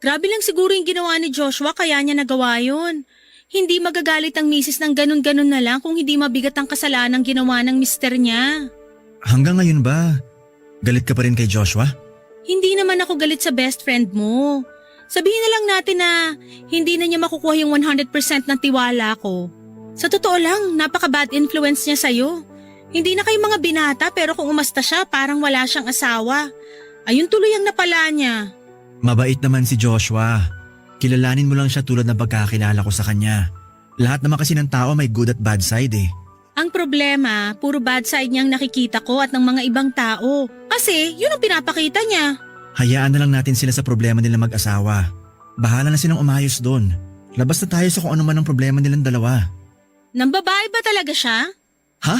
Grabe lang siguro yung ginawa ni Joshua kaya niya nagawa yun. Hindi magagalit ang misis ng ganun-ganun na lang kung hindi mabigat ang kasalanan ginawa ng mister niya. Hanggang ngayon ba, galit ka pa rin kay Joshua? Hindi naman ako galit sa best friend mo. Sabihin na lang natin na hindi na niya makukuha yung 100% ng tiwala ko. Sa totoo lang, napaka-bad influence niya sa'yo. Hindi na kayo mga binata pero kung umasta siya parang wala siyang asawa. Ayun tuloy ang napala niya. Mabait naman si Joshua. Kilalanin mo lang siya tulad ng pagkakilala ko sa kanya. Lahat naman kasi ng tao may good at bad side eh. Ang problema, puro bad side niyang nakikita ko at ng mga ibang tao. Kasi yun ang pinapakita niya. Hayaan na lang natin sila sa problema nila mag-asawa. Bahala na silang umayos doon. Labas na tayo sa kung ano man ang problema nilang dalawa. Nang babae ba talaga siya? Ha?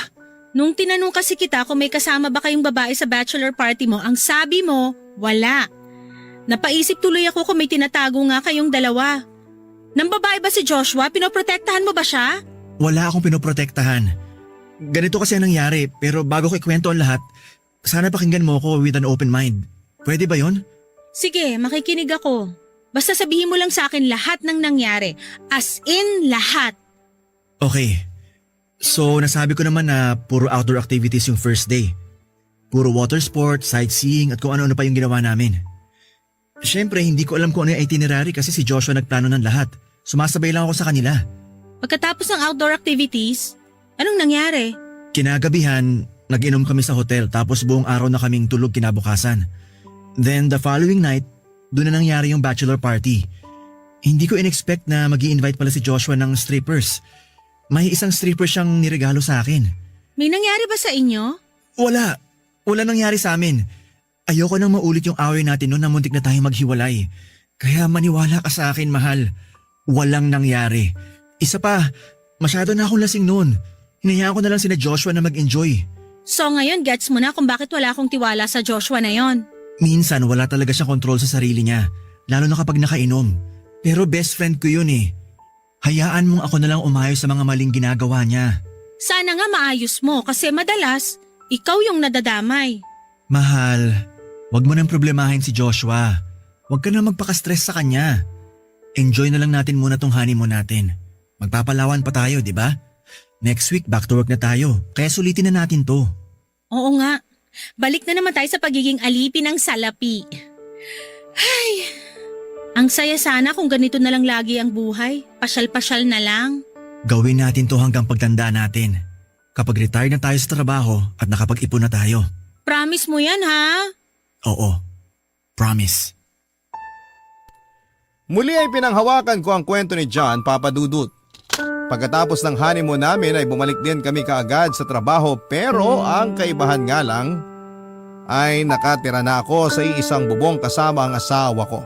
Nung tinanong kasi kita kung may kasama ba kayong babae sa bachelor party mo, ang sabi mo, wala. Napaisip tuloy ako kung may tinatago nga kayong dalawa. Nang babae ba si Joshua? Pinoprotektahan mo ba siya? Wala akong pinoprotektahan. Ganito kasi ang nangyari pero bago ko ikwento ang lahat, sana pakinggan mo ako with an open mind. Pwede ba yon? Sige, makikinig ako. Basta sabihin mo lang sa akin lahat ng nangyari. As in lahat. Okay. So nasabi ko naman na puro outdoor activities yung first day. Puro water sport, sightseeing at kung ano-ano pa yung ginawa namin. Siyempre hindi ko alam kung ano yung itinerary kasi si Joshua nagplano ng lahat. Sumasabay lang ako sa kanila. Pagkatapos ng outdoor activities, anong nangyari? Kinagabihan, nag-inom kami sa hotel tapos buong araw na kaming tulog kinabukasan. Then the following night, doon na nangyari yung bachelor party. Hindi ko in-expect na mag-i-invite pala si Joshua ng strippers. May isang stripper siyang niregalo sa akin. May nangyari ba sa inyo? Wala. Wala nangyari sa amin. Ayoko nang maulit yung away natin noon na muntik na tayo maghiwalay. Kaya maniwala ka sa akin, mahal. Walang nangyari. Isa pa, masyado na akong lasing noon. Hinayaan ko na lang sina Joshua na mag-enjoy. So ngayon gets mo na kung bakit wala akong tiwala sa Joshua na yon. Minsan wala talaga siyang kontrol sa sarili niya, lalo na kapag nakainom. Pero best friend ko yun eh. Hayaan mong ako na lang umayos sa mga maling ginagawa niya. Sana nga maayos mo kasi madalas, ikaw yung nadadamay. Mahal, wag mo nang problemahin si Joshua. Wag ka na magpaka-stress sa kanya. Enjoy na lang natin muna tong honeymoon natin. Magpapalawan pa tayo, di ba? Next week back to work na tayo, kaya sulitin na natin to. Oo nga, balik na naman tayo sa pagiging alipin ng salapi. Ay, ang saya sana kung ganito na lang lagi ang buhay. Pasyal-pasyal na lang. Gawin natin to hanggang pagtanda natin. Kapag retire na tayo sa trabaho at nakapag-ipon na tayo. Promise mo yan ha? Oo, promise. Muli ay pinanghawakan ko ang kwento ni John, Papa Dudut. Pagkatapos ng honeymoon namin ay bumalik din kami kaagad sa trabaho pero ang kaibahan nga lang ay nakatira na ako sa iisang bubong kasama ang asawa ko.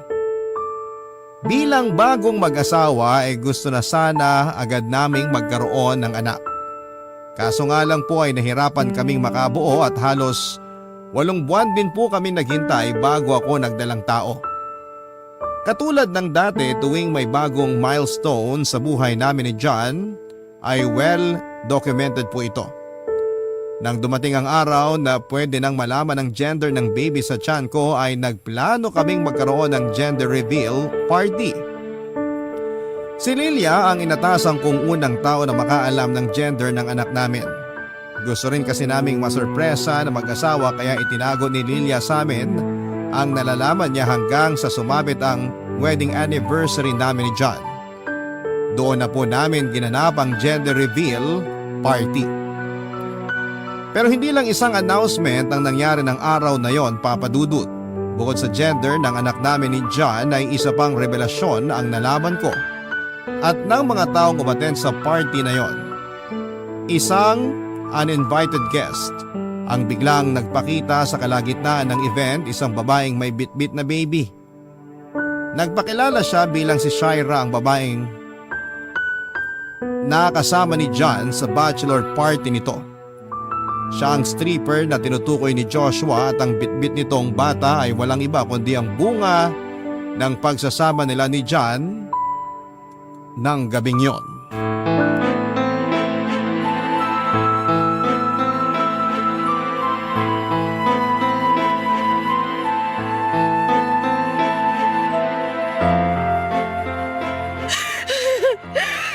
Bilang bagong mag-asawa ay gusto na sana agad naming magkaroon ng anak. Kaso nga lang po ay nahirapan kaming makabuo at halos 8 buwan din po kami naghintay bago ako nagdalang tao. Katulad ng dati tuwing may bagong milestone sa buhay namin ni John ay well documented po ito. Nang dumating ang araw na pwede nang malaman ang gender ng baby sa tiyan ko ay nagplano kaming magkaroon ng gender reveal party. Si Lilia ang inatasan kong unang tao na makaalam ng gender ng anak namin. Gusto rin kasi naming masurpresa na mag-asawa kaya itinago ni Lilia sa amin ang nalalaman niya hanggang sa sumabit ang wedding anniversary namin ni John. Doon na po namin ginanap ang gender reveal party. Pero hindi lang isang announcement ang nangyari ng araw na yon, Papa Dudut. Bukod sa gender ng anak namin ni John ay isa pang revelasyon ang nalaman ko. At ng mga taong umaten sa party na yon, isang uninvited guest ang biglang nagpakita sa kalagitnaan ng event, isang babaeng may bitbit na baby. Nagpakilala siya bilang si Shaira, ang babaeng nakasama ni John sa bachelor party nito. Siya ang stripper na tinutukoy ni Joshua at ang bitbit nitong bata ay walang iba kundi ang bunga ng pagsasama nila ni John ng gabing yon.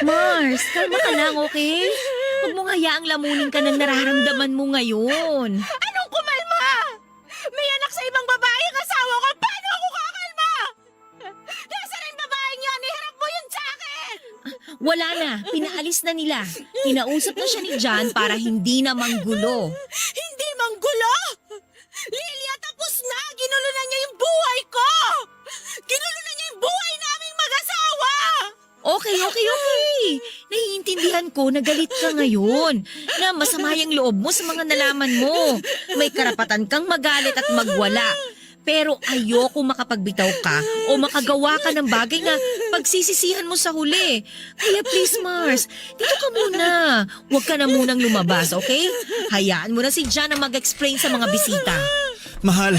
Mars, kalma ka lang, okay? Huwag mong hayaang lamunin ka ng nararamdaman mo ngayon. Anong kumalma? May anak sa ibang babae ang asawa ko. Paano ako kakalma? Nasaan ang babaeng yan? Iharap mo yun sa akin! Wala na, pinaalis na nila. Kinausap na siya ni John para hindi na manggulo. Hindi manggulo! Lilia, tapos na! Ginulo na niya yung buhay ko! Ginulo na niya yung buhay naming mag-asawa! Okay. Naiintindihan ko na galit ka ngayon. Na masama yung loob mo sa mga nalaman mo. May karapatan kang magalit at magwala. Pero ayoko makapagbitaw ka o makagawa ka ng bagay na pagsisisihan mo sa huli. Kaya please Mars, dito ka muna. Huwag ka na munang lumabas, okay? Hayaan mo na si John na mag-explain sa mga bisita. Mahal,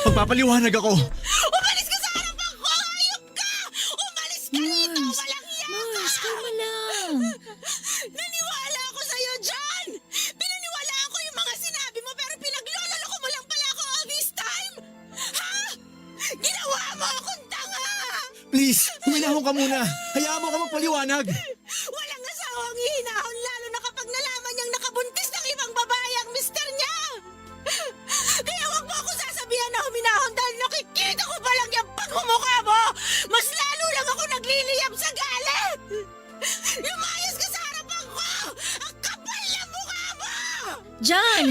magpapaliwanag ako. Umalis ka sa harapan ko! Hayop ka! Umalis ka dito! Walang iya ka! Mars, kalma lang. Naniwala ako sa'yo, John! Pinaniwalaan ko yung mga sinabi mo pero pinaglololoko mo lang pala ako all this time! Ha? Ginawa mo akong tanga! Please, huminahon ka muna. Hayaan mo ka magpaliwanag. Walang asawang hihinahon lalo na kapag nalaman niyang nakabuntis ng ibang babae ang mister niya! Kaya wag mo ako sasabihan na huminahon dahil nakikita ko pa lang yung pagmumukha mo! Mas lalo lang ako nagliliyab sa galit! Lumayas ka sa harapan ko! Ang kapal na mukha mo! John,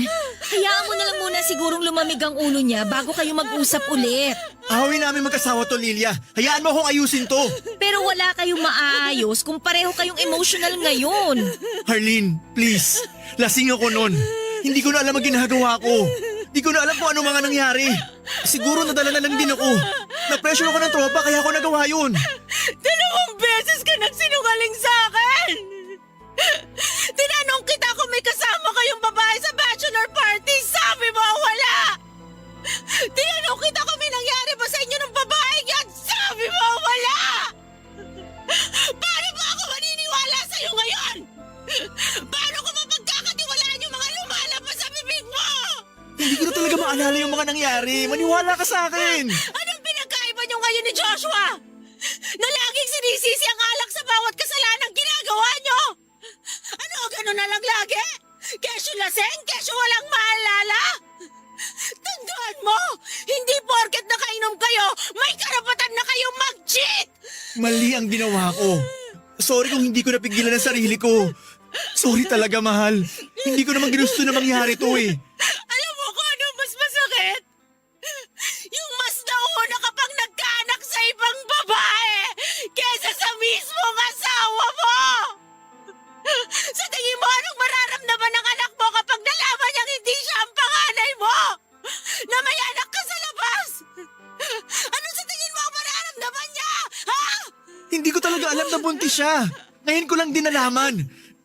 hayaan mo na lang muna sigurong lumamig ang ulo niya bago kayo mag-usap ulit. Awin namin mag-asawa to, Lilia. Hayaan mo akong ayusin to. Pero wala kayong maaayos kung pareho kayong emotional ngayon. Harleen, please. Lasing ako nun. Hindi ko na alam ang ginagawa ko. Hindi ko na alam kung ano mga nangyari. Siguro nadala na lang din ako. Na-pressure ako ng tropa kaya ako nagawa yun. 2 beses ka nagsinungaling sa akin! Tinanong kita kung may kasama kayong babae sa bachelor party. Sabi mo wala! Tinanong kita kung may nangyari ba sa inyo ng babae yan. Sabi mo wala! Paano ba ako maniniwala sa'yo ngayon? Paano ko mapagkakatiwalaan yung mga lumalabas sa bibig mo? Hindi ko na talaga maalala yung mga nangyari. Maniwala ka sa akin. Anong pinagkaiba niyo ngayon ni Joshua? Na laging sinisisi ang alak sa bawat kasalanan ginagawa niyo? Ano, gano'n na lang lagi? Kesyo laseng, kesyo walang maalala? Tandaan mo, hindi porket nakainom kayo, may karapatan na kayong mag-cheat! Mali ang ginawa ko. Sorry kung hindi ko napigilan ang sarili ko. Sorry talaga, mahal. Hindi ko naman ginusto na mangyari to eh. Alam mo kung ano mas masakit? Yung mas nauna kapag nagkaanak sa ibang babae kesa sa mismong asawa mo! Sa tingin mo, anong mararamdaman ng anak mo kapag nalaman niyang hindi siya ang panganay mo? Na may anak ka sa labas? Ano sa tingin mo ang mararamdaman niya? Ha? Hindi ko talaga alam na buntis siya. Ngayon ko lang din nalaman.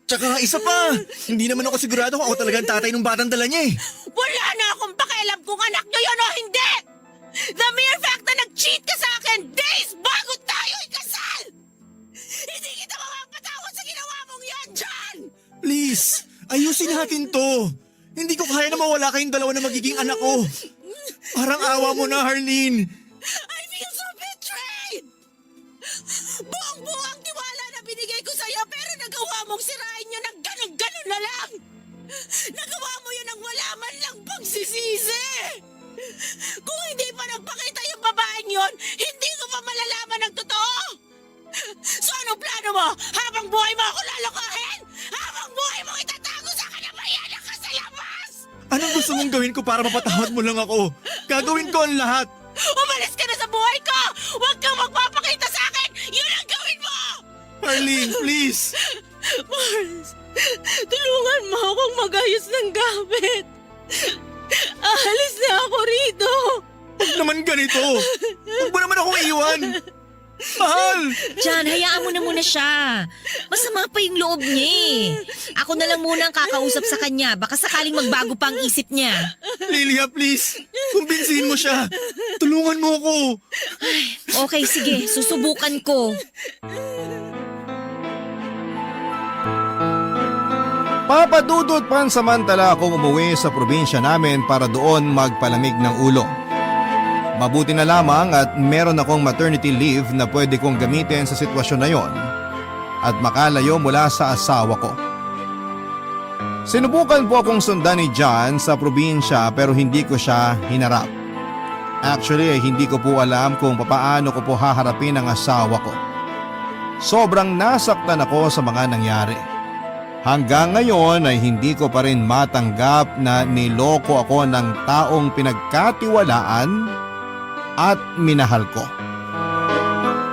Tsaka isa pa, hindi naman ako sigurado kung ako talaga ang tatay ng batang dala niya eh. Wala na akong pakialam kung anak niyo yun o hindi! The mere fact na nag-cheat ka sa akin days bago tayo ikasal! Hindi kita mapapatawad sa ginawa mong yan, John! Please, ayusin natin to. Hindi ko kaya na mawala kayong dalawa na magiging anak ko. Parang awa mo na, Harleen. I feel so betrayed! Buong-buo ang tiwala na binigay ko sa'yo pero nagawa mong sirain yun ng ganun-ganun na lang! Nagawa mo yun ng wala man lang pagsisisi! Kung hindi pa nagpakita yung babaeng yun, hindi ko pa malalaman ang totoo! So anong plano mo? Habang buhay mo ako lalokohin? Habang buhay mo itatago sa kanamayanan ka sa labas? Anong gusto mong gawin ko para mapatawad mo lang ako? Gagawin ko ang lahat. Umalis ka na sa buhay ko! Huwag kang magpapakita sa akin! Yun ang gawin mo! Arlene, please! Mars, tulungan mo akong magayos ng gamit. Aalis na ako rito. Huwag naman ganito! Huwag mo naman akong iwan! Mahal! Jan, hayaan mo na muna siya. Masama pa yung loob niya eh. Ako na lang muna ang kakausap sa kanya. Baka sakaling magbago pa ang isip niya. Lilia, please! Kumbinsihin mo siya! Tulungan mo ako! Okay, sige. Susubukan ko. Papadudot pansamantala akong umuwi sa probinsya namin para doon magpalamig ng ulo. Mabuti na lamang at meron akong maternity leave na pwede kong gamitin sa sitwasyon na yon at makalayo mula sa asawa ko. Sinubukan po akong sundan ni John sa probinsya pero hindi ko siya hinarap. Actually, hindi ko po alam kung papaano ko po haharapin ang asawa ko. Sobrang nasaktan ako sa mga nangyari. Hanggang ngayon ay hindi ko pa rin matanggap na niloko ako ng taong pinagkatiwalaan at minahal ko.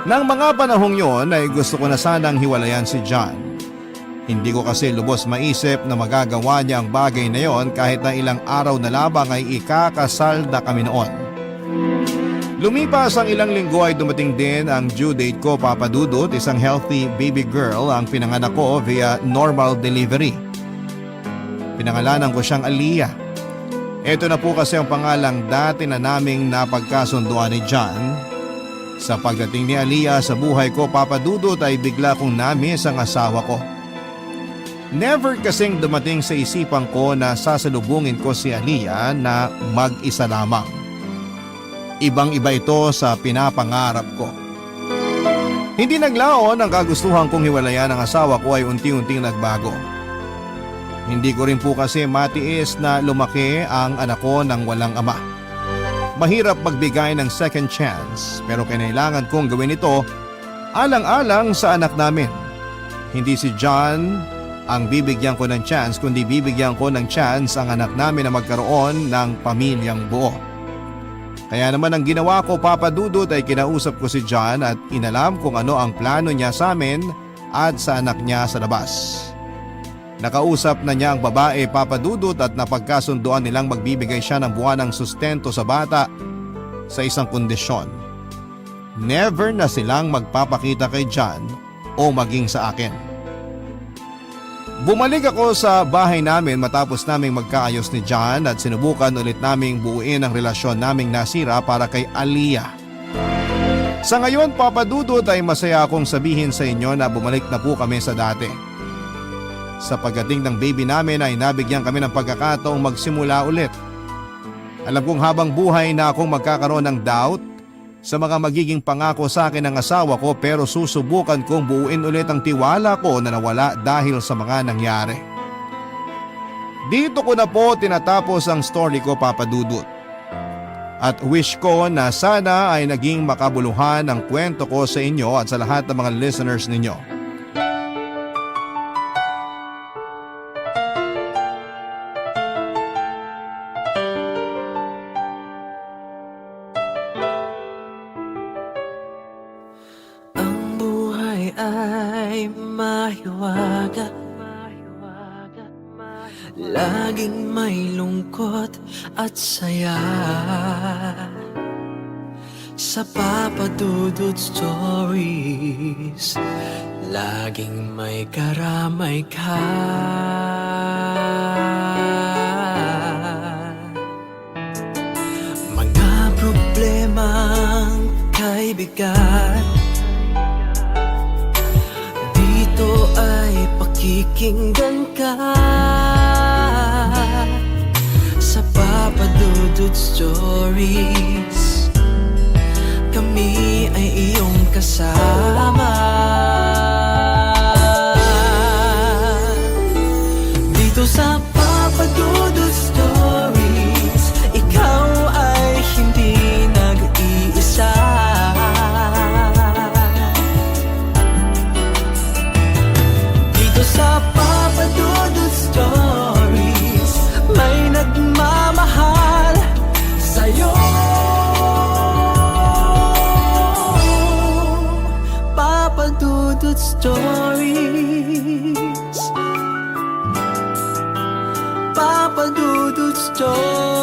Nang mga panahong yon ay gusto ko na sanang hiwalayan si John. Hindi ko kasi lubos maisip na magagawa niya ang bagay na yon kahit na ilang araw na labang ay ikakasal na kami noon. Lumipas ang ilang linggo ay dumating din ang due date ko, Papa Dudut. Isang healthy baby girl ang pinanganak ko via normal delivery. Pinangalanan ko siyang Aliyah. Ito na po kasi ang pangalang dati na naming napagkasunduan ni John. Sa pagdating ni Aliyah sa buhay ko, Papa Dudut, ay bigla kong namiss ang asawa ko. Never kasing dumating sa isipan ko na sasalubungin ko si Aliyah na mag-isa lamang. Ibang-iba ito sa pinapangarap ko. Hindi naglaon ang kagustuhan kong hiwalayan ng asawa ko ay unti-unting nagbago. Hindi ko rin po kasi matiis na lumaki ang anak ko ng walang ama. Mahirap magbigay ng second chance pero kailangan kong gawin ito alang-alang sa anak namin. Hindi si John ang bibigyan ko ng chance kundi bibigyan ko ng chance ang anak namin na magkaroon ng pamilyang buo. Kaya naman ang ginawa ko, Papa Dudut, ay kinausap ko si John at inalam kung ano ang plano niya sa amin at sa anak niya sa labas. Nakausap na niya ang babae, Papa Dudut, at napagkasunduan nilang magbibigay siya ng buwanang sustento sa bata sa isang kondisyon. Never na silang magpapakita kay John o maging sa akin. Bumalik ako sa bahay namin matapos naming magkaayos ni John at sinubukan ulit naming buuin ang relasyon naming nasira para kay Aliyah. Sa ngayon, Papa Dudut, ay masaya akong sabihin sa inyo na bumalik na po kami sa dati. Sa pagdating ng baby namin ay nabigyan kami ng pagkakataong magsimula ulit. Alam kong habang buhay na akong magkakaroon ng doubt sa mga magiging pangako sa akin ng asawa ko pero susubukan kong buuin ulit ang tiwala ko na nawala dahil sa mga nangyari. Dito ko na po tinatapos ang story ko, Papa Dudut. At wish ko na sana ay naging makabuluhan ang kwento ko sa inyo at sa lahat ng mga listeners ninyo. Ay mahiwaga, laging may lungkot at saya. Sa Papa Dudut Stories, laging may karamay ka. Mga problemang kaibigan, ito ay pakikinggan ka. Sa Papa Dudut Stories, kami ay iyong kasama. Dito sa Papa Dudut Stories, ikaw ay hindi nag-iisa. Sa Papa Dudut Stories, may nagmamahal sa'yo. Papa Papa Dudut Stories.